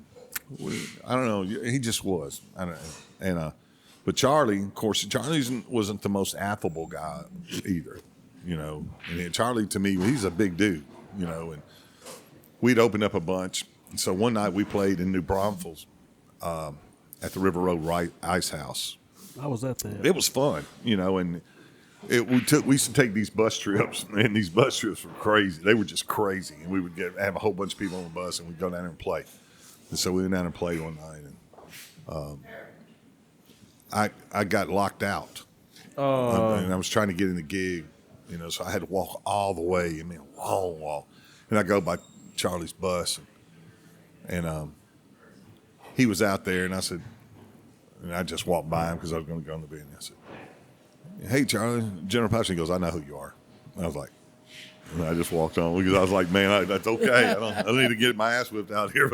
don't know. He just was. I don't know. And but Charlie, of course, Charlie wasn't the most affable guy either. And Charlie to me, he's a big dude. And we'd opened up a bunch. And so one night we played in New Braunfels at the River Road Ice House. I was at that. It was fun, and we used to take these bus trips, and these bus trips were crazy. They were just crazy, and we would have a whole bunch of people on the bus, and we'd go down there and play. And so we went down and played one night, and I got locked out, and I was trying to get in the gig, so I had to walk all the way. I mean, a long walk, and I go by Charlie's bus, and he was out there, and I said. And I just walked by him because I was going to go in the bed. And I said, "Hey, Charlie." General Patterson goes, "I know who you are." And I was like, and I just walked on because I was like, "Man, that's okay. I don't need to get my ass whipped out here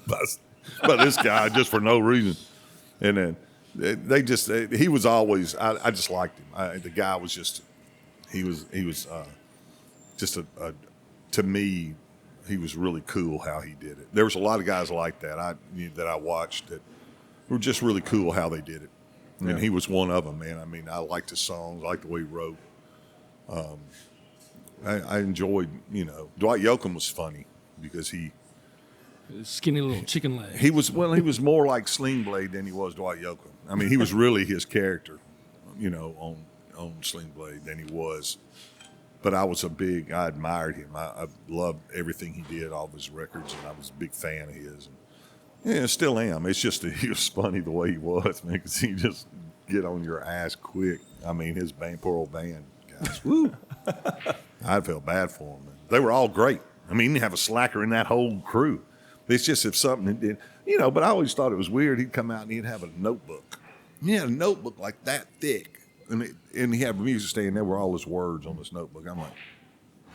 by this guy just for no reason." And then he was always. I just liked him. The guy was just. He was just to me, he was really cool how he did it. There was a lot of guys like that I watched that. Were just really cool how they did it, and he was one of them, man. I mean, I liked his songs, I liked the way he wrote. I enjoyed, Dwight Yoakam was funny because Skinny little chicken leg. he was more like Sling Blade than he was Dwight Yoakam. I mean, he was really his character, on Sling Blade than he was. But I admired him. I loved everything he did, all of his records, and I was a big fan of his. Yeah, still am. It's just that he was funny the way he was, man, because he just get on your ass quick. I mean, his poor old band guys, woo. I felt bad for them. They were all great. I mean, you have a slacker in that whole crew. It's just if something did, but I always thought it was weird. He'd come out and he'd have a notebook. He had a notebook like that thick. And he had a music stand, and there were all his words on this notebook. I'm like,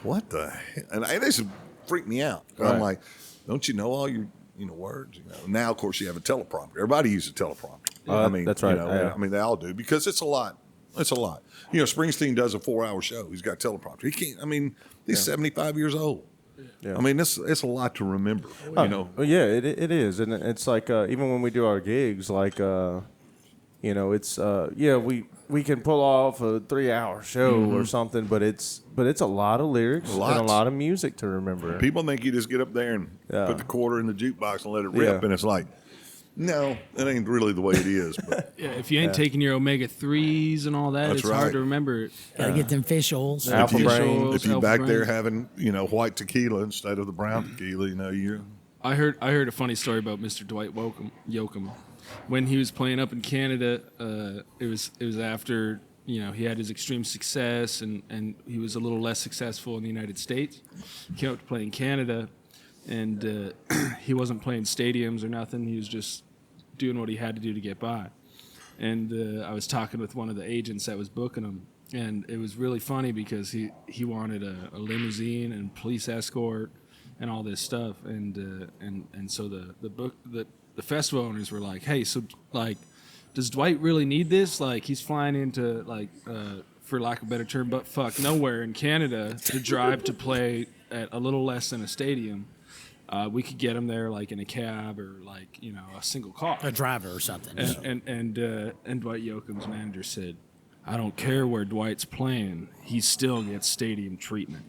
what the hell? And they just freaked me out. Right. I'm like, don't you know all your words? Now, of course, you have a teleprompter. Everybody uses a teleprompter. That's right. They all do because it's a lot. It's a lot. Springsteen does a 4-hour show. He's got teleprompter. He can't. He's 75 years old. Yeah. it's a lot to remember. Well, yeah, it is, and it's like even when we do our gigs, like it's we can pull off a 3-hour show or something, but it's a lot of lyrics and a lot of music to remember. People think you just get up there and put the quarter in the jukebox and let it rip, and it's like, no, it ain't really the way it is. But yeah, if you ain't taking your omega-3s and all that, That's it's right. hard to remember. Gotta get them fish oils. Alpha brain. if you Alpha back brain. there having white tequila instead of the brown tequila, you're. I heard a funny story about Mr. Dwight Yoakam. When he was playing up in Canada, it was after he had his extreme success and he was a little less successful in the United States. He came up to play in Canada, and he wasn't playing stadiums or nothing. He was just doing what he had to do to get by. And I was talking with one of the agents that was booking him, and it was really funny because he wanted a limousine and police escort and all this stuff, and so the festival owners were like, hey, so like, does Dwight really need this? Like, he's flying into like, for lack of a better term, but fuck nowhere in Canada to drive to play at a little less than a stadium. We could get him there like in a cab or like a single car, A driver or something. and Dwight Yoakam's manager said, I don't care where Dwight's playing, he still gets stadium treatment.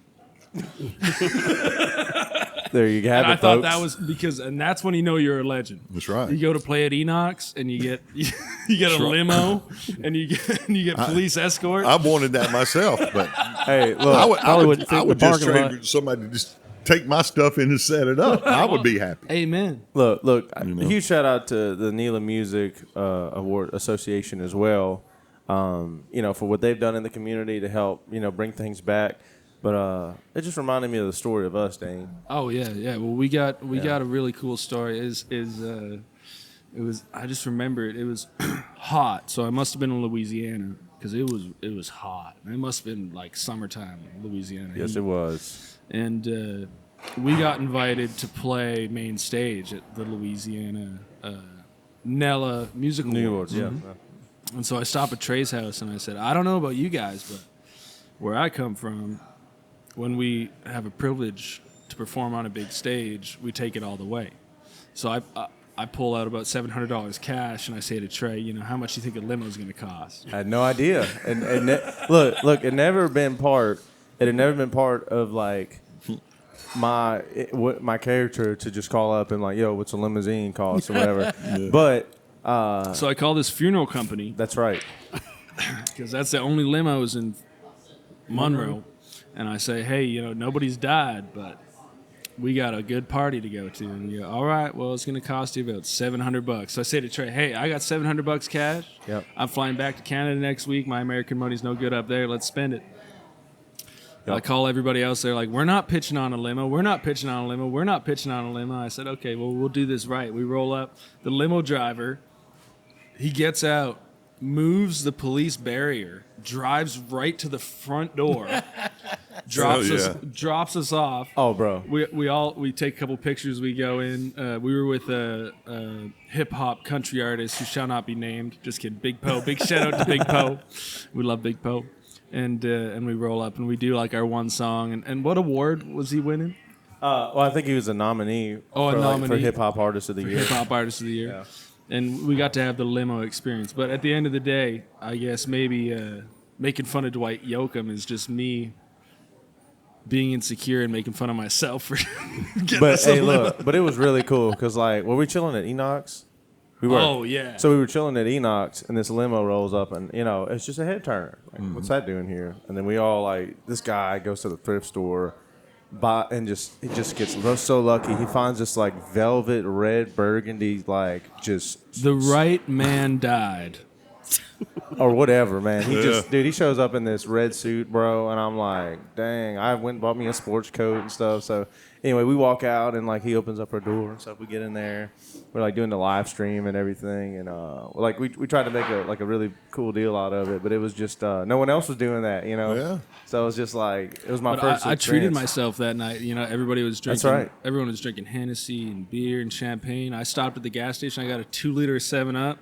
There you have And it, I thought folks. that was because, and that's when you know you're a legend. That's right. You go to play at Enox, and you get a limo, and you get police escort. I wanted that myself, but Hey, look, I would fit in the just parking lot. trade somebody to just take my stuff in and set it up. I would be happy. Amen. Look, a huge shout out to the NELA Music Award Association as well, for what they've done in the community to help, bring things back. But it just reminded me of the story of us, Dane. Oh yeah. Well, we got a really cool story. It was I just remember it. It was hot, so I must have been in Louisiana because it was hot. It must have been like summertime in Louisiana. Yes, it was. And we got invited to play main stage at the Louisiana NELA Musical New Awards. Awards, And so I stopped at Trey's house and I said, I don't know about you guys, but where I come from, when we have a privilege to perform on a big stage, we take it all the way. So I pull out about $700 cash and I say to Trey, how much do you think a limo is going to cost? I had no idea. And look, it had never been part of like my character to just call up and like, yo, what's a limousine cost or whatever. But So I call this funeral company that's right. because that's the only limos in Monroe. And I say, hey, nobody's died, but we got a good party to go to. And you go, all right, well, it's going to cost you about $700. So I say to Trey, hey, I got $700 cash. Yep. I'm flying back to Canada next week. My American money's no good up there. Let's spend it. Yep. I call everybody else. They're like, we're not pitching on a limo. We're not pitching on a limo. We're not pitching on a limo. I said, okay, well, we'll do this right. We roll up. The limo driver, he gets out, moves the police barrier, drives right to the front door, drops us off. Oh, bro. We take a couple pictures. We go in. We were with a hip hop country artist who shall not be named. Just kidding. Big Poe. Big shout out to Big Poe. We love Big Poe. And we roll up and we do like our one song. And what award was he winning? Well, I think he was a nominee. Oh, a for, nominee. for Hip Hop Artist of the Year. Hip Hop Artist of the Year. Yeah. And we got to have the limo experience. But at the end of the day, I guess maybe making fun of Dwight Yoakam is just me being insecure and making fun of myself for getting But this hey, limo. look, but it was really cool because like, were we chilling at Enox? We were. Oh, yeah. So we were chilling at Enox, and this limo rolls up, and it's just a head turner. Like, what's that doing here? And then we all like, this guy goes to the thrift store, he just gets so lucky. He finds this like velvet red burgundy, like just The right man died or whatever, man. He Yeah. dude, he shows up in this red suit, bro, and I'm like, dang, I went and bought me a sports coat and stuff. So anyway, we walk out and like he opens up our door and stuff. We get in there. We're like doing the live stream and everything, and like we tried to make a really cool deal out of it, but it was just no one else was doing that, you know. Yeah. So it was just like it was my But first. I treated experience. myself that night. You know, everybody was drinking. That's right. Everyone was drinking Hennessy and beer and champagne. I stopped at the gas station. I got a 2-liter 7-Up,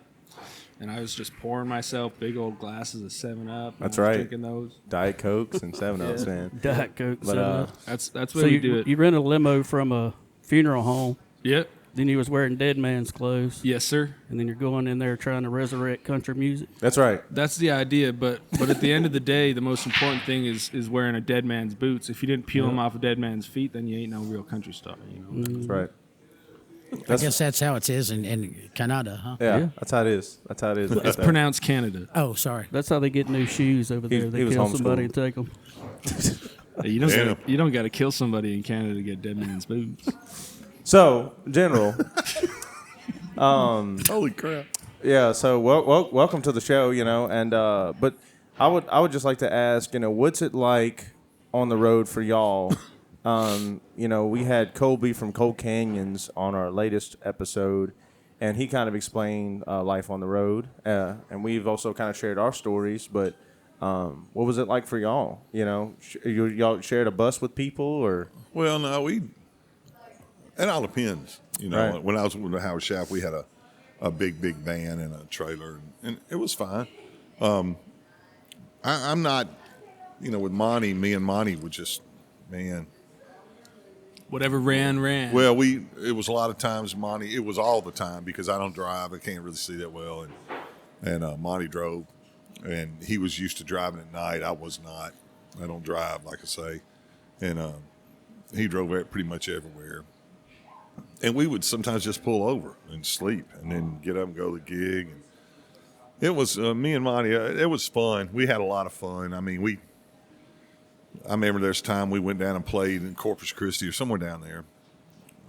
and I was just pouring myself big old glasses of 7-Up. That's I was right. Drinking those. Diet Cokes and 7-Ups, man. Diet Coke. But That's the so way we do it. you rented a limo from a funeral home. Yep. Then you was wearing dead man's clothes. Yes, sir. And then you're going in there trying to resurrect country music. that's right. That's the idea, but at the end of the day, the most important thing is wearing a dead man's boots. If you didn't peel them off a dead man's feet, then you ain't no real country star. You know. That's right. I guess that's how it is in Canada, huh? Yeah, Yeah. that's how it is. That's how it is. It's pronounced Canada. Oh, sorry. That's how they get new shoes over there. he They was kill somebody homeschooled. and take them. You don't got to kill somebody in Canada to get dead man's boots. So, General, Holy crap. yeah. So, welcome to the show. You know, and but I would just like to ask, you know, what's it like on the road for y'all? You know, we had Colby from Cold Canyons on our latest episode, and he kind of explained life on the road, and we've also kind of shared our stories. But what was it like for y'all? You know, y'all shared a bus with people, or Well, no, it all depends. You know, Right. when I was with the Howard Shaft, we had a big van and a trailer, and it was fine. I'm not, you know, with Monty, me and Monty would just, man. Whatever ran. Well, it was a lot of times Monty. It was all the time because I don't drive. I can't really see that well, and Monty drove, and he was used to driving at night. I was not. I don't drive, like I say, and he drove pretty much everywhere. And we would sometimes just pull over and sleep, and then get up and go to the gig. And it was me and Monty. It was fun. We had a lot of fun. I mean, I remember there's time we went down and played in Corpus Christi or somewhere down there.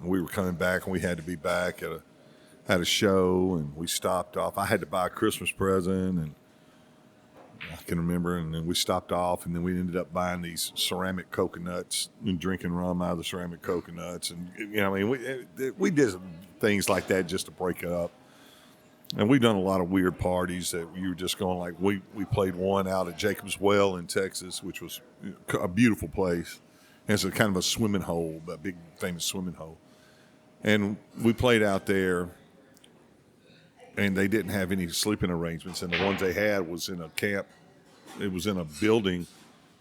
And we were coming back, and we had to be back at a show, and we stopped off. I had to buy a Christmas present, and I can remember. And then we stopped off, and then we ended up buying these ceramic coconuts and drinking rum out of the ceramic coconuts. And you know, I mean, we did things like that just to break it up. And we've done a lot of weird parties that you were just going like, we played one out at Jacob's Well in Texas, which was a beautiful place. And it's a kind of a swimming hole, a big famous swimming hole. And we played out there, and they didn't have any sleeping arrangements. And the ones they had was in a camp. It was in a building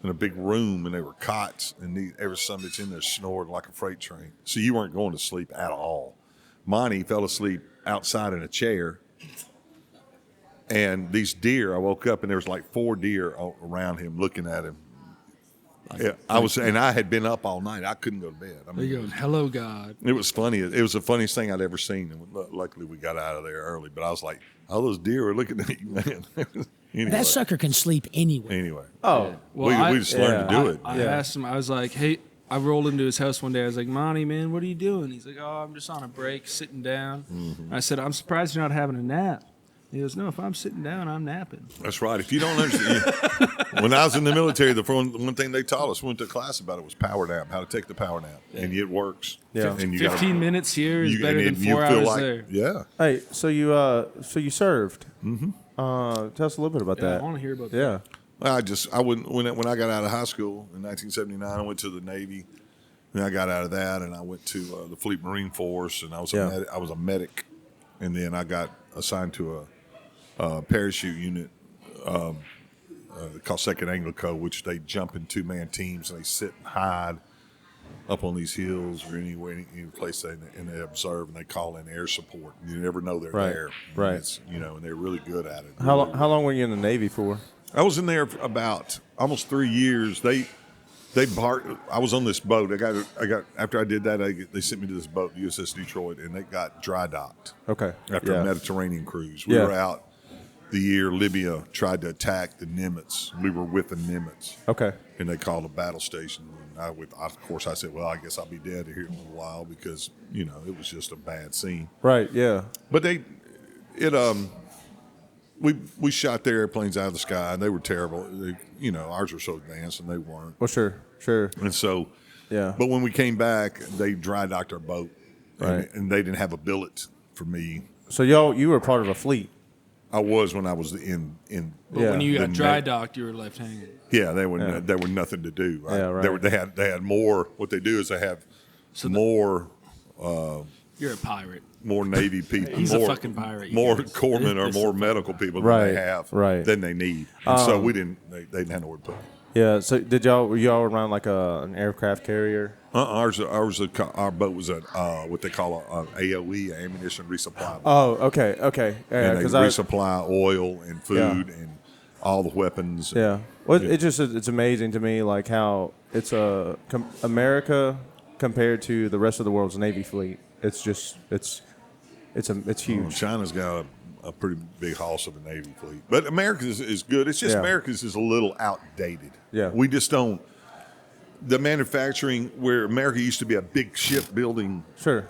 in a big room, and they were cots. And every son that's in there snored like a freight train. So you weren't going to sleep at all. Monty fell asleep outside in a chair. And these deer, I woke up and there was like 4 deer around him looking at him. Yeah, I had been up all night. I couldn't go to bed. I There you go. Hello, God. It was funny. It was the funniest thing I'd ever seen. And luckily, we got out of there early. But I was like, all those deer were looking at you, man. Anyway. That sucker can sleep anywhere. Anyway. oh, We just learned to do it. I asked him. I was like, "Hey," I rolled into his house one day. I was like, "Monty, man, what are you doing?" He's like, "Oh, I'm just on a break, sitting down." Mm-hmm. I said, "I'm surprised you're not having a nap." He goes, "No, if I'm sitting down, I'm napping." That's right. If you don't understand, when I was in the military, the one thing they taught us, we went to class about it, was power nap, how to take the power nap. And it works. Yeah. And you 15 minutes here is better than 4 feel hours like, there. Yeah. hey, so you served. Mm-hmm. Tell us a little bit about Yeah, that. I want to hear about that. Yeah. I wouldn't when I got out of high school in 1979. I went to the Navy. Then I got out of that, and I went to the Fleet Marine Force, and I was a medic. And then I got assigned to a parachute unit called 2nd Anglico, which they jump in 2-man teams and they sit and hide up on these hills or any place and they observe and they call in air support. You never know they're Right, there. right. It's, and they're really good at it. How long were you in the Navy for? I was in there for about almost 3 years. I was on this boat. I got after I did that, they sent me to this boat, USS Detroit, and it got dry docked. Okay. After Yeah. a Mediterranean cruise. We were out the year Libya tried to attack the Nimitz. We were with the Nimitz. Okay. And they called a battle station. And of course, I said, well, I guess I'll be dead here in a little while because, it was just a bad scene. Right. Yeah. But we shot their airplanes out of the sky, and they were terrible. Ours were so advanced, and they weren't. Well, sure. And so, Yeah. But when we came back, they dry docked our boat, Right. and they didn't have a billet for me. So you were part of a fleet. I was when I was in. But Yeah. when you got The dry net- docked, you were left hanging. Yeah, there were nothing to do. Right? Yeah, right. They had more. What they do is they have more You're a pirate. more Navy people. He's a more, fucking pirate, you More guys. corpsmen or This- more medical people Right, than they have. right. Than they need. And so we didn't. They didn't have nowhere to put it. Yeah. So were y'all around like an aircraft carrier? Our boat was what they call a AOE, ammunition resupply boat. Oh, okay. Yeah, And they 'cause resupply oil and food and all the weapons. Yeah. Well, it's amazing to me like how it's America compared to the rest of the world's Navy fleet. It's just it's huge. China's got a pretty big hoss of a Navy fleet, but America's is good. It's just Yeah. America's is a little outdated. Yeah. We just don't. The manufacturing where America used to be a big shipbuilding Sure.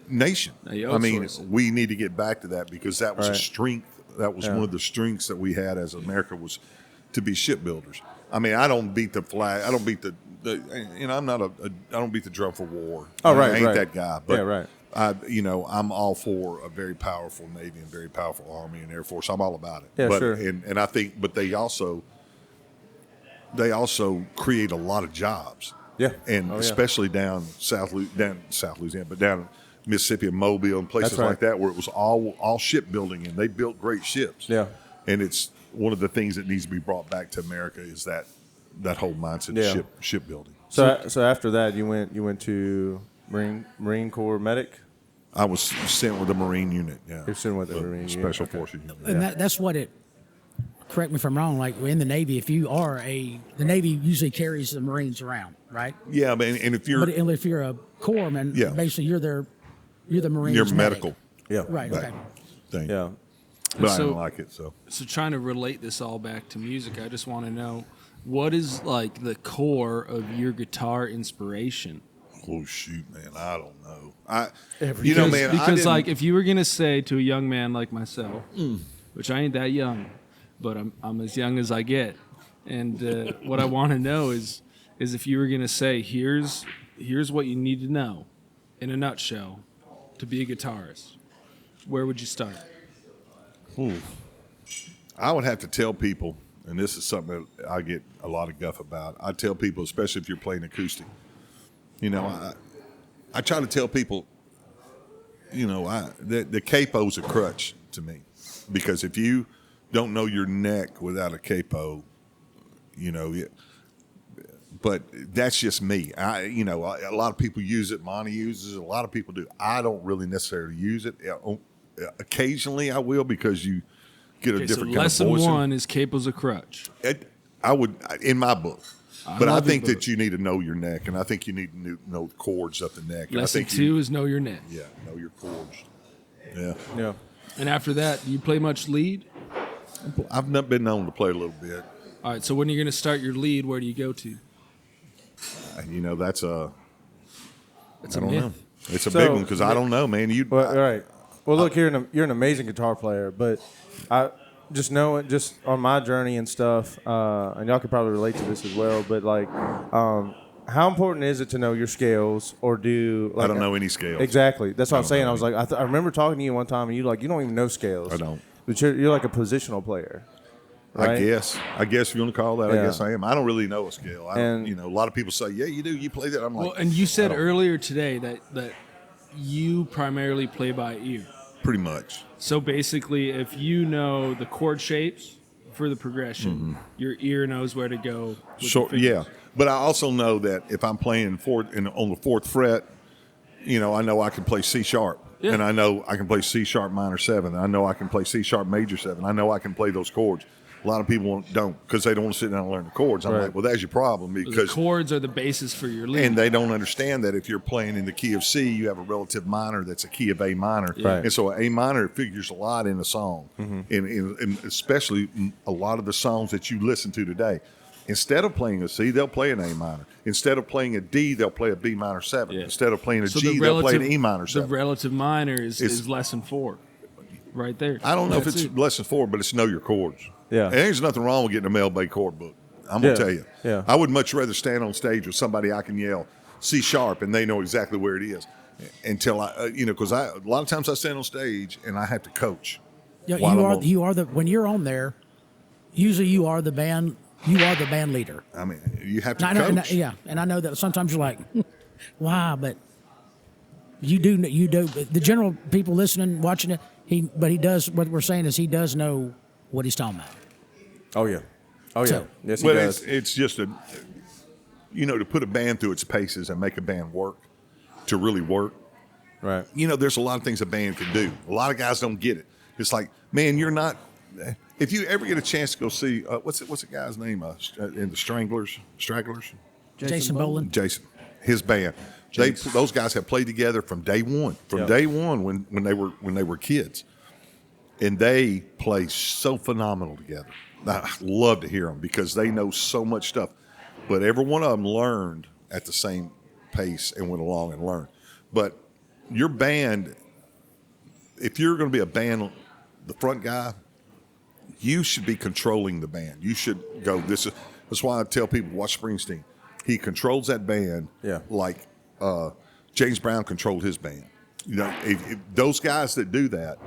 nation. you I mean, outsource it. we need to get back to that because that was a Right. strength. That was Yeah. one of the strengths that we had as America was to be shipbuilders. I mean, I don't beat the flag. I don't beat the I'm not I don't beat the drum for war. Oh, right, I ain't right. that guy. But Yeah, right. I'm all for a very powerful Navy and very powerful Army and Air Force. I'm all about it. Yeah, but, sure. And I think, but they also create a lot of jobs. Yeah. And Oh, yeah. especially down South Louisiana, but down Mississippi and Mobile and places That's right. like that where it was all shipbuilding and they built great ships. Yeah. And it's one of the things that needs to be brought back to America is that whole mindset Yeah. of shipbuilding. So after that, you went to Marine Corps medic. I was sent with the Marine unit. Yeah, You're sent with the Marine unit, Special okay. Forces unit. And that's what it. Correct me if I'm wrong. Like in the Navy, if you are the Navy usually carries the Marines around, right? Yeah, but and if you're But if you're a corpsman, Yeah. basically you're the Marines. you're medic. medical Yeah. Right. back Okay. thing. Yeah. But I So- don't like it. So So trying to relate this all back to music, I just want to know what is like the core of your guitar inspiration? oh shoot, man, I don't know. Because, man, I because didn't- like if you were gonna say to a young man like myself, which I ain't that young, but I'm as young as I get, and what I want to know is if you were gonna say here's what you need to know, in a nutshell, to be a guitarist, where would you start? I would have to tell people, and this is something that I get a lot of guff about. I tell people, especially if you're playing acoustic, I try to tell people, the capo's a crutch to me, because if you don't know your neck without a capo, but that's just me. A lot of people use it. Monty uses it. A lot of people do. I don't really necessarily use it. Occasionally I will, because you get a Okay, so different kind of lesson voicing. one is capo's a crutch. I would, in my book. But I love your think that book. you need to know your neck, and I think you need to know the chords up the neck. And I Lesson think two is know your neck. know your chords. Yeah. Yeah. And after that, do you play much lead? I've not been known to play a little bit. All right, so when you're going to start your lead, where do you go to? That's a, That's I a don't myth. know. It's a So- big one because I don't know, man. Well, all right. Well, look, you're an amazing guitar player, but I just on my journey and stuff, and y'all could probably relate to this as well. But like, how important is it to know your scales, or do like, I don't know any scales. Exactly. That's what I'm don't saying. know I was like, I remember talking to you one time, and you don't even know scales. I don't. But you're like a positional player. Right? I guess if you want to call that, Yeah. I guess I am. I don't really know a scale. I don't, And- a lot of people say, yeah, you do. You play that. I'm like, Well, and you said I don't- earlier today that you primarily play by ear. pretty much. So basically, if you know the chord shapes for the progression, your ear knows where to go. With the So fingers. yeah, but I also know that if I'm playing on the fourth fret, I know I can play C sharp, Yeah. and I know I can play C sharp minor 7. I know I can play C sharp major 7. I know I can play those chords. A lot of people don't, because they don't want to sit down and learn the chords. I'm Right. like, well, that's your problem, The because chords are the basis for your lead. and they don't understand that if you're playing in the key of C, you have a relative minor that's a key of A minor. Right. And so A minor figures a lot in a song. And especially a lot of the songs that you listen to today. Instead of playing a C, they'll play an A minor. Instead of playing a D, they'll play a B minor 7. Yeah. Instead of playing a So G, they'll play an E minor The 7. relative minor is It's- lesson 4. right there. I don't know if That's it's it. lesson 4, but it's know your chords. Yeah. And there's nothing wrong with getting a Mel Bay chord book. I'm going to tell you. Yeah. I would much rather stand on stage with somebody I can yell C sharp and they know exactly where it is until because a lot of times I stand on stage and I have to coach. Yeah, while you are the when you're on there. Usually, you are the band. You are the band leader. I mean, you have to And I know, coach. and I know that sometimes you're like, why? But you do. The general people listening, watching it, he does. What we're saying is he does know what he's talking about. Oh yeah. Oh yeah. So- Yes, he But does. it's just to put a band through its paces and make a band work, to really work. Right. There's a lot of things a band can do. A lot of guys don't get it. It's like, man, you're not. If you ever get a chance to go see, what's the guy's name in the Stragglers? Jason Boland. Jason, his band. Those guys have played together from day one. From Yep. day one when they were kids, and they play so phenomenal together. I love to hear them because they know so much stuff. But every one of them learned at the same pace and went along and learned. But your band, if you're going to be a band, the front guy, you should be controlling the band. You should go. That's why I tell people watch Springsteen. He controls that band, like James Brown controlled his band. If those guys that do that,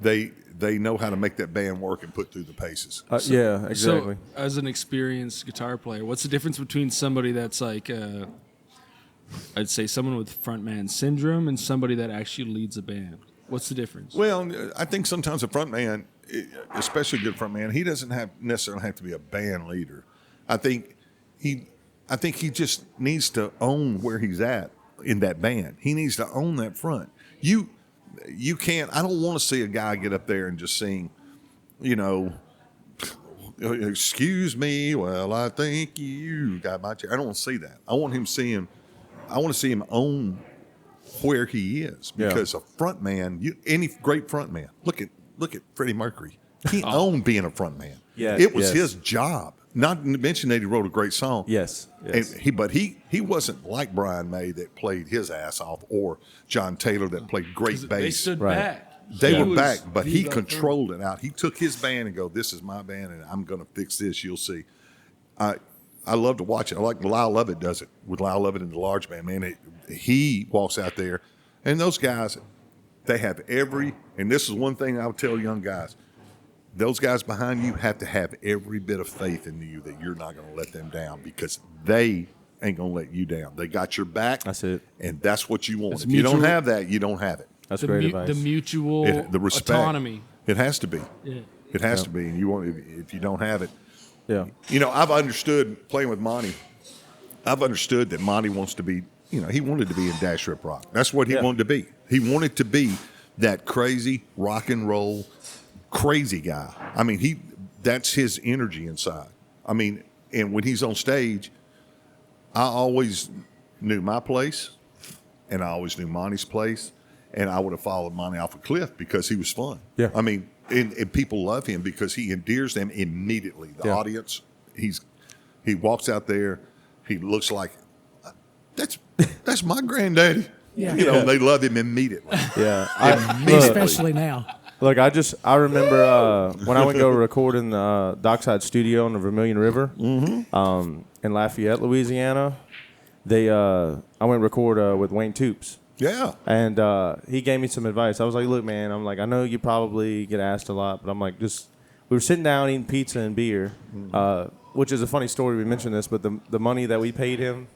they know how to make that band work and put through the paces. Yeah, exactly. So, as an experienced guitar player, what's the difference between somebody that's like, I'd say someone with frontman syndrome and somebody that actually leads a band? What's the difference? Well, I think sometimes a front man, especially a good front man, he doesn't necessarily have to be a band leader. I think he just needs to own where he's at in that band. He needs to own that front. You can't. I don't want to see a guy get up there and just sing, excuse me, well, I think you got my chair. I don't want to see that. I want to see him own where he is, because a front man, any great front man, look at Freddie Mercury. He owned being a front man. Yeah, it was yes. his job. Not to mention that he wrote a great song. Yes. And he wasn't like Brian May that played his ass off, or John Taylor that played great They bass. stood Right. back. They He were was back, but the he front. controlled it out. He took his band and go, this is my band, and I'm going to fix this. You'll see. I love to watch it. I like Lyle Lovett does it with Lyle Lovett and the large band. Man, he walks out there, and those guys, they have and this is one thing I would tell young guys, those guys behind you have to have every bit of faith in you that you're not going to let them down, because they ain't going to let you down. They got your back. That's it. And that's what you want. It's If you don't mutual. have that, you don't have it. That's The, great mu- advice. the mutual The respect. autonomy. It has to be. Yeah. It has to be. And you want, if you don't have it, yeah. I've understood playing with Monty. I've understood that Monty wants to be, he wanted to be in Dash Rip Rock. That's what he wanted to be. He wanted to be that crazy rock and roll crazy guy. I mean, that's his energy inside. I mean, and when he's on stage, I always knew my place, and I always knew Monty's place, and I would have followed Monty off a cliff because he was fun. Yeah. I mean, and people love him because he endears them immediately. The audience, he walks out there, he looks like, that's my granddaddy. Yeah. They love him immediately. Yeah. Especially now. Look, I remember when I went go record in the Dockside Studio on the Vermilion River in Lafayette, Louisiana. I went record with Wayne Toops. Yeah. And he gave me some advice. I was like, look, man, I'm like, I know you probably get asked a lot, but I'm like, we were sitting down eating pizza and beer, which is a funny story. We mentioned this, but the money that we paid him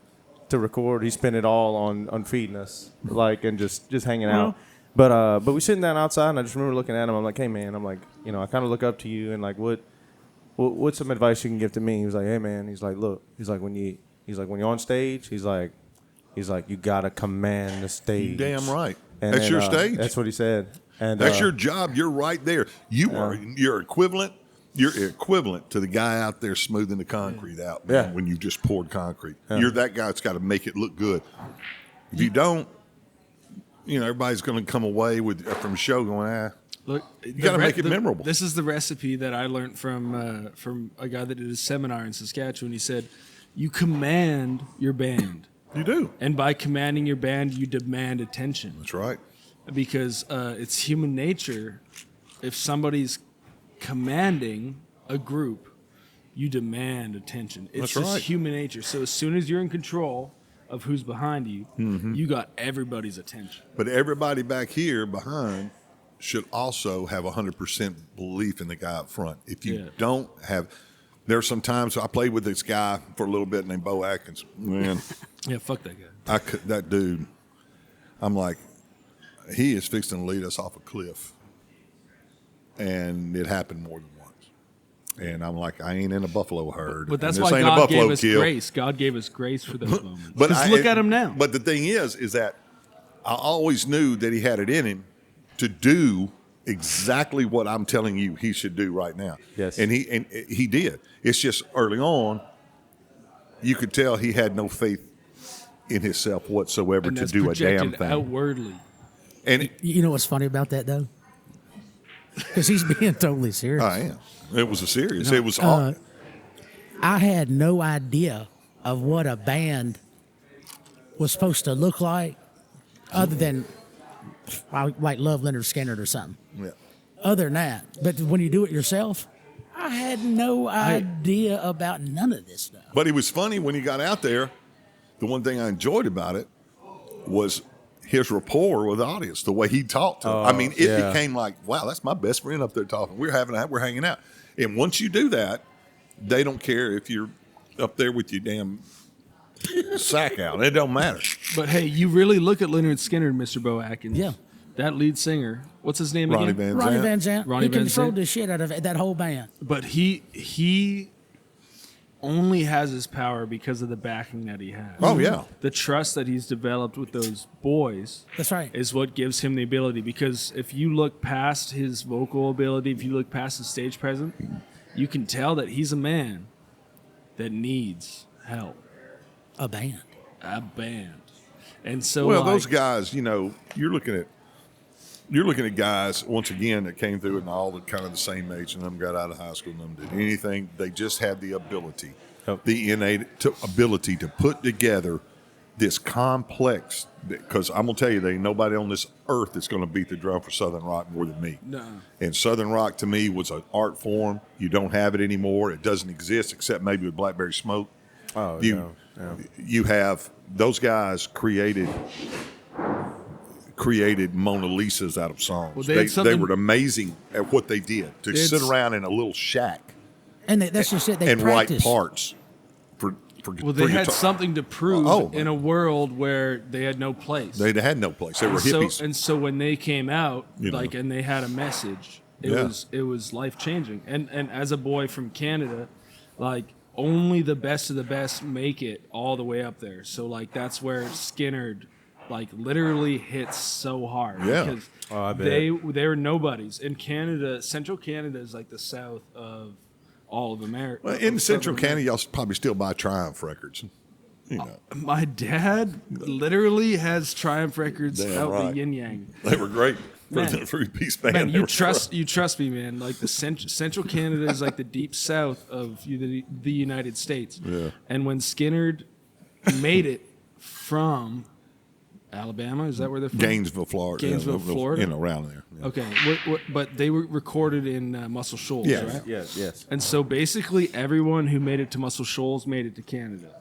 to record, he spent it all on feeding us, and just hanging out. But we sitting down outside, and I just remember looking at him. I'm like, hey, man, I kind of look up to you, and like, what's some advice you can give to me? He was like, hey, man, he's like, look, when you're on stage, he's like, you gotta command the stage. Damn right. And That's your stage. That's what he said. And That's your job. You're right there. You're equivalent. You're equivalent to the guy out there smoothing the concrete out, man, Yeah. when you just poured concrete. You're that guy that's got to make it look good. If you don't, everybody's going to come away from a show going, Look, you got to make it memorable. This is the recipe that I learned from a guy that did a seminar in Saskatchewan. He said, you command your band. You do. And by commanding your band, you demand attention. That's right. Because it's human nature if somebody's commanding a group, you demand attention. It's That's just right. human nature. So as soon as you're in control of who's behind you, you got everybody's attention. But everybody back here behind should also have 100% belief in the guy up front. If you don't have, there's some times I played with this guy for a little bit named Bo Atkins. Man, Yeah, fuck that guy. that dude, I'm like, he is fixing to lead us off a cliff. And it happened more than once. And I'm like, I ain't in a buffalo herd. But that's and this why ain't a God buffalo gave us kill. grace. God gave us grace for those moments. But Just look at him now. But the thing is that I always knew that he had it in him to do exactly what I'm telling you he should do right now. Yes. And he did. It's just early on, you could tell he had no faith in himself whatsoever And to that's do a projected damn thing. outwardly. And You know what's funny about that though? Because he's being totally serious. I am. It was a serious. It was all. I had no idea of what a band was supposed to look like, other than like Love Leonard Skinner or something. Yeah. Other than that, but when you do it yourself, I had no idea about none of this stuff. But it was funny when he got out there. The one thing I enjoyed about it was his rapport with the audience, the way he talked to them. I mean, it became like, wow, that's my best friend up there talking. We're hanging out. And once you do that, they don't care if you're up there with your damn sack out. It don't matter. But hey, you really look at Leonard Skinner, Mr. Bo Atkins. Yeah. That lead singer, what's his name Ronnie again? Van Ronnie Zant. Van Zant, Ronnie he Van controlled Zant. the shit out of that whole band. But he only has his power because of the backing that he has. Oh, yeah. The trust that he's developed with those boys That's right. is what gives him the ability. Because if you look past his vocal ability, if you look past his stage presence, you can tell that he's a man that needs help. A band. A band. And so Well, like, those guys, you're looking at guys once again that came through and all the kind of the same age, and them got out of high school, and them did anything. They just had the ability, the innate ability to put together this complex. Because I'm gonna tell you, there ain't nobody on this earth that's gonna beat the drum for Southern rock more than me. No. And Southern rock to me was an art form. You don't have it anymore. It doesn't exist except maybe with Blackberry Smoke. Oh, You yeah. you have those guys created Mona Lisas out of songs. Well, they they, had something- were amazing at what they did. To It's- sit around in a little shack And that's just it. They and write practice. parts for Well, they for had guitar. something to prove Oh, in a world where they had no place. They had no place. They were so, hippies. and so when they came out, You know. and they had a message, it Yeah. was life changing. And as a boy from Canada, like only the best of the best make it all the way up there. So like that's where Skinnerd like literally hits so hard. Yeah. Because I bet. they're nobodies. In Canada, Central Canada is like the south of all of America. Well, in of Central Southern Canada, y'all probably still buy Triumph records. My dad literally has Triumph records Damn out right. the yin yang. They were great for Man. the three-piece band. Man, They you were trust me, man. Like the Central Canada is like the deep south of the United States. Yeah. And when Skinnerd made it from Alabama, is that where they're from? Gainesville, Florida. Gainesville, Florida? Around there. Yeah. Okay, but they were recorded in Muscle Shoals, Yeah. right? Yes. And so basically, everyone who made it to Muscle Shoals made it to Canada.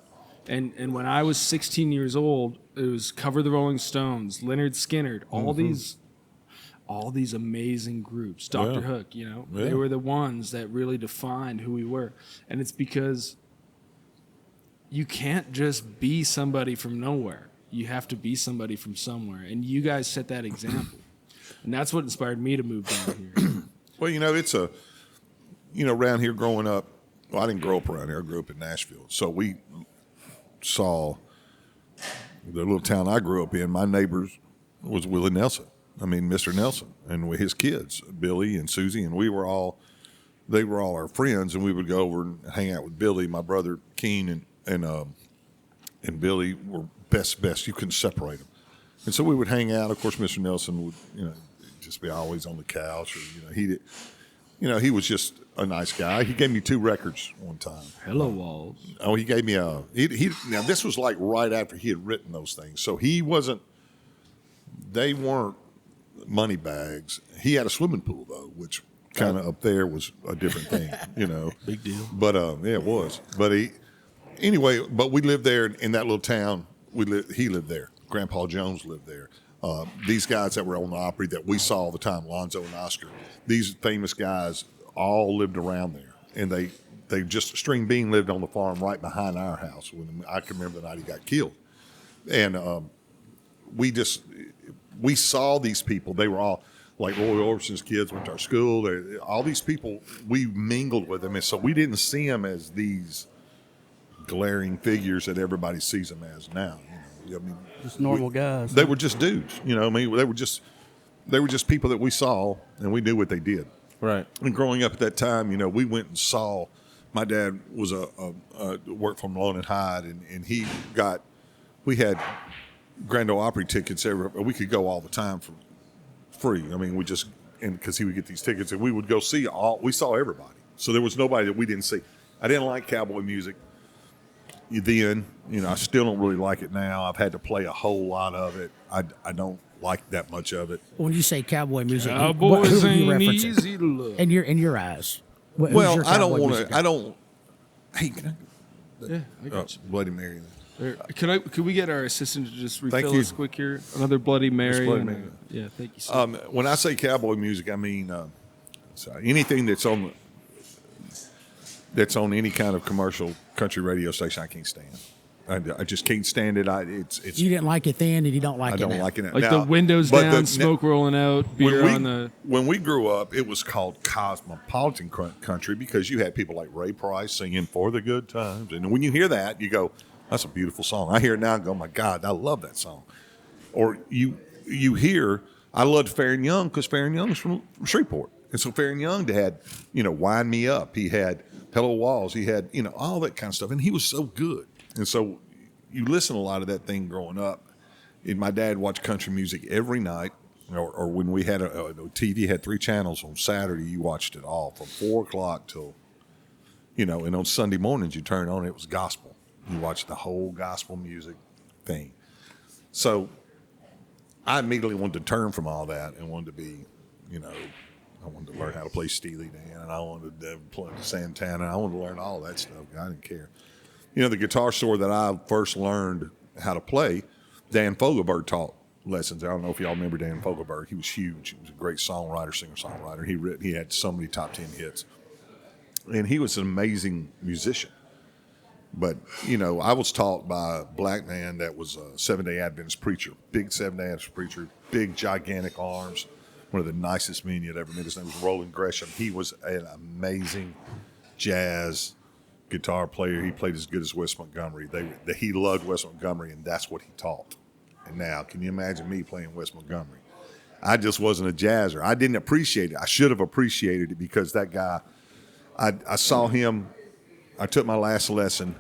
And when I was 16 years old, it was Cover the Rolling Stones, Leonard Skinner, all these amazing groups, Dr. Yeah. Hook, Yeah. they were the ones that really defined who we were. And it's because you can't just be somebody from nowhere. You have to be somebody from somewhere. And you guys set that example. And that's what inspired me to move down here. Well, it's around here growing up, well, I didn't grow up around here. I grew up in Nashville. So we saw the little town I grew up in. My neighbors was Willie Nelson. I mean, Mr. Nelson and with his kids, Billy and Susie, and they were all our friends, and we would go over and hang out with Billy. My brother Keen and Billy were best. You couldn't separate them. And so we would hang out. Of course, Mr. Nelson would, just be always on the couch, or he was just a nice guy. He gave me 2 records one time. Hello, Walls. Oh, he gave me now this was like right after he had written those things. So he wasn't, they weren't money bags. He had a swimming pool though, which kind of up there was a different thing, Big deal. But yeah, it was. But but we lived there in that little town. He lived there. Grandpa Jones lived there. These guys that were on the Opry that we saw all the time, Lonzo and Oscar, these famous guys all lived around there, and they just String Bean lived on the farm right behind our house. When I can remember the night he got killed, and we saw these people. They were all like Roy Orbison's kids went to our school. All these people, we mingled with them, and so we didn't see them as these glaring figures that everybody sees them as now. I mean, Just normal guys. they were just dudes. I mean, they were just people that we saw, and we knew what they did. Right. And growing up at that time, we went and saw. My dad was worked from Lone and Hyde, and we had Grand Ole Opry tickets we could go all the time for free. I mean, because he would get these tickets, and we would go we saw everybody. So there was nobody that we didn't see. I didn't like cowboy music then. I still don't really like it now. I've had to play a whole lot of it. I don't like that much of it. When you say cowboy music, who Cowboys are you ain't referencing? easy to love. In your eyes. Who's Well, your I don't cowboy want music to. I don't. Hey, can Yeah, I got you. Bloody Mary. Could we get our assistant to just refill you. us quick here? Another Bloody Mary. Bloody Mary. Yeah, thank you, sir. When I say cowboy music, I mean anything that's on any kind of commercial country radio station. I can't stand. I just can't stand it. It's You didn't like it then, and you don't like I it don't now. like it like now. the windows But down, smoke rolling out, beer on the. When we grew up, it was called cosmopolitan country because you had people like Ray Price singing "For the Good Times," and when you hear that, you go, "That's a beautiful song." I hear it now and go, "Oh my God, I love that song." Or you hear, I loved Fair & Young because Fair & Young is from Shreveport, and so Fair & Young had "Wind Me Up." He had "Hello Walls." He had all that kind of stuff, and he was so good. And so you listen to a lot of that thing growing up. And my dad watched country music every night, or when we had a TV had 3 channels on Saturday, you watched it all from 4 o'clock till, and on Sunday mornings you turned on, it was gospel. You watched the whole gospel music thing. So I immediately wanted to turn from all that and wanted to be, I wanted to learn how to play Steely Dan, and I wanted to play Santana. I wanted to learn all that stuff. I didn't care. The guitar store that I first learned how to play, Dan Fogelberg taught lessons. I don't know if y'all remember Dan Fogelberg. He was huge. He was a great songwriter, singer-songwriter. He had so many top 10 hits. And he was an amazing musician. But, I was taught by a black man that was a Seventh-day Adventist preacher, big Seventh-day Adventist preacher, big, gigantic arms, one of the nicest men you'd ever met. His name was Roland Gresham. He was an amazing jazz guitar player. He played as good as Wes Montgomery. He loved Wes Montgomery, and that's what he taught. And now, can you imagine me playing Wes Montgomery? I just wasn't a jazzer. I didn't appreciate it. I should have appreciated it because that guy, I saw him. I took my last lesson,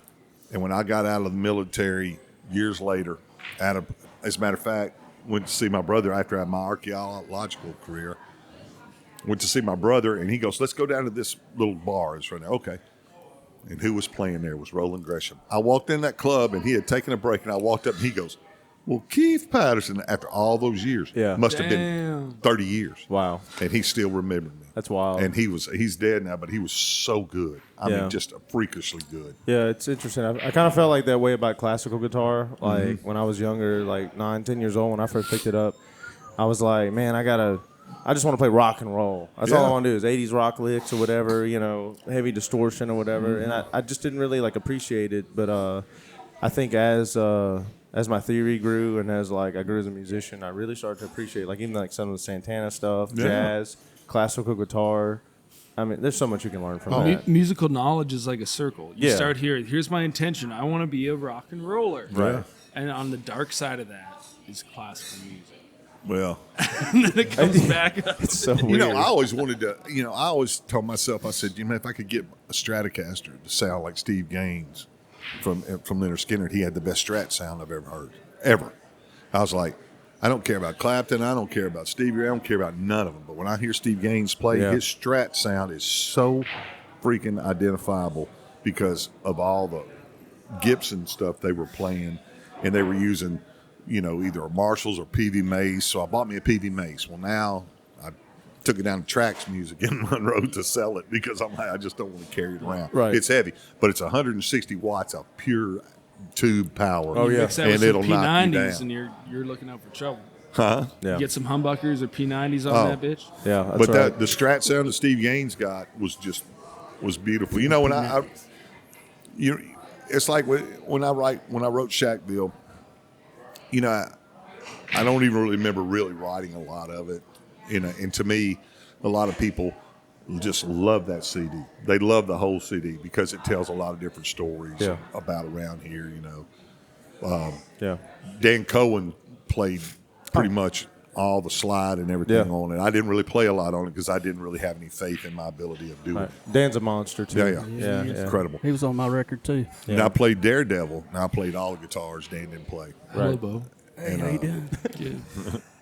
and when I got out of the military years later, as a matter of fact, went to see my brother after I had my archaeological career. Went to see my brother, and he goes, "Let's go down to this little bar." It's right now. Okay. And who was playing there was Roland Gresham. I walked in that club, and he had taken a break, and I walked up, and he goes, "Well, Keith Patterson," after all those years, must have been 30 years. Wow. And he still remembered me. That's wild. And he's dead now, but he was so good. I mean, just freakishly good. Yeah, it's interesting. I kind of felt like that way about classical guitar. Like when I was younger, like 9, 10 years old, when I first picked it up, I was like, man, I just want to play rock and roll. That's all I want to do is 80s rock licks or whatever, heavy distortion or whatever. And I just didn't really appreciate it. But I think as my theory grew and as I grew as a musician, I really started to appreciate even some of the Santana stuff, jazz, classical guitar. I mean, there's so much you can learn from that. Musical knowledge is like a circle. You Yeah. start here. Here's my intention. I want to be a rock and roller. Right. And on the dark side of that is classical music. Well, And then it comes back. It's so weird. I always wanted to, I always told myself, I said, if I could get a Stratocaster to sound like Steve Gaines from Leonard Skinner, he had the best Strat sound I've ever heard, ever. I was like, I don't care about Clapton, I don't care about Stevie Ray, I don't care about none of them. But when I hear Steve Gaines play, his Strat sound is so freaking identifiable because of all the Gibson stuff they were playing, and they were using either a Marshall's or PV Mace. So I bought me a PV Mace. Well, now I took it down to Trax Music in Monroe to sell it because I just don't want to carry it around. Right. It's heavy, but it's 160 watts of pure tube power. Oh, yeah. Mix that And with some it'll knock you P90s, down. and you're looking out for trouble. Huh? Yeah. Get some humbuckers or P90s on Oh. that bitch. Yeah, that's But right. the Strat sound that Steve Gaines got was beautiful. When it's like when I wrote Shackville, I don't even really remember really writing a lot of it. And to me, a lot of people just love that CD. They love the whole CD because it tells a lot of different stories Yeah. about around here. Yeah. Dan Cohen played pretty much all the slide and everything Yeah. on it. I didn't really play a lot on it because I didn't really have any faith in my ability of doing Right. it. Dan's a monster too. Yeah. Yeah. Incredible. He was on my record too. And I played Daredevil. And I played all the guitars Dan didn't play. Hello, Bo. Hey, how you doing? Good.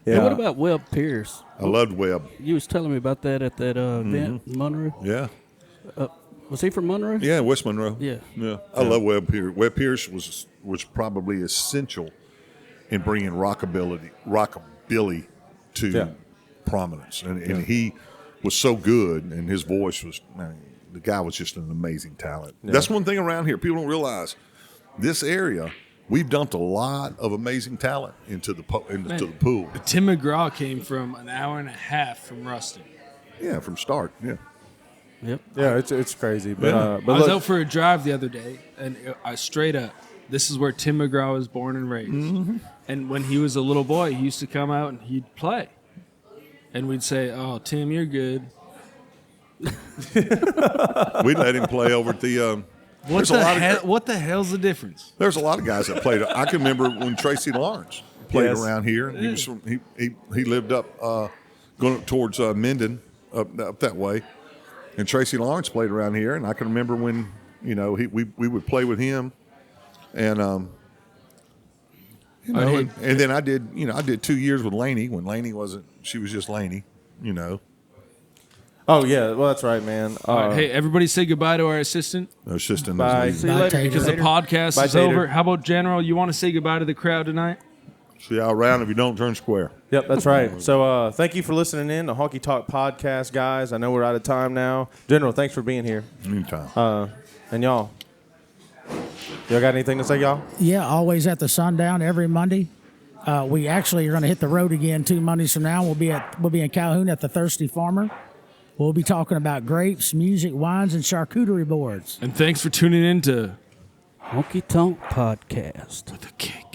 Hey, Yeah. what about Webb Pierce? I loved Webb. You was telling me about that at that event in Monroe. Yeah. Was he from Monroe? Yeah, West Monroe. Yeah. I love Webb Pierce. Webb Pierce was probably essential in bringing rockabilly to Yeah. prominence. And he was so good, and his voice was, the guy was just an amazing talent. That's one thing around here. People don't realize this area, we've dumped a lot of amazing talent into the pool. Tim McGraw came from an hour and a half from Ruston. Yeah, from start. Yeah. Yep. Yeah, it's crazy. But, Yeah. but I was look, out for a drive the other day, and I straight up, this is where Tim McGraw was born and raised. Mm-hmm. And when he was a little boy, he used to come out and he'd play. And we'd say, "Oh, Tim, you're good." We let him play over at the. What the hell's the difference? There's a lot of guys that played. I can remember when Tracy Lawrence played Yes. around here. He was from, he lived up going up towards Minden up that way, and Tracy Lawrence played around here. And I can remember when we would play with him, and and then I did 2 years with Laney when Laney wasn't. She was just Laney, oh yeah, well that's right, man. All right, hey, everybody say goodbye to our assistant assistant. Bye. See you Bye, later. Tater. because the podcast Bye, is Tater. over. How about General? You want to say goodbye to the crowd tonight? See you around if you don't turn square. Yep, that's right. So thank you for listening in to Honky Talk Podcast, guys. I know we're out of time now. General, thanks for being here. Anytime. And y'all got anything to say, y'all? Yeah, always at the sundown every Monday. We actually are going to hit the road again 2 Mondays from now. We'll be in Calhoun at the Thirsty Farmer. We'll be talking about grapes, music, wines, and charcuterie boards. And thanks for tuning in to HonkyTalk Podcast. The Kick.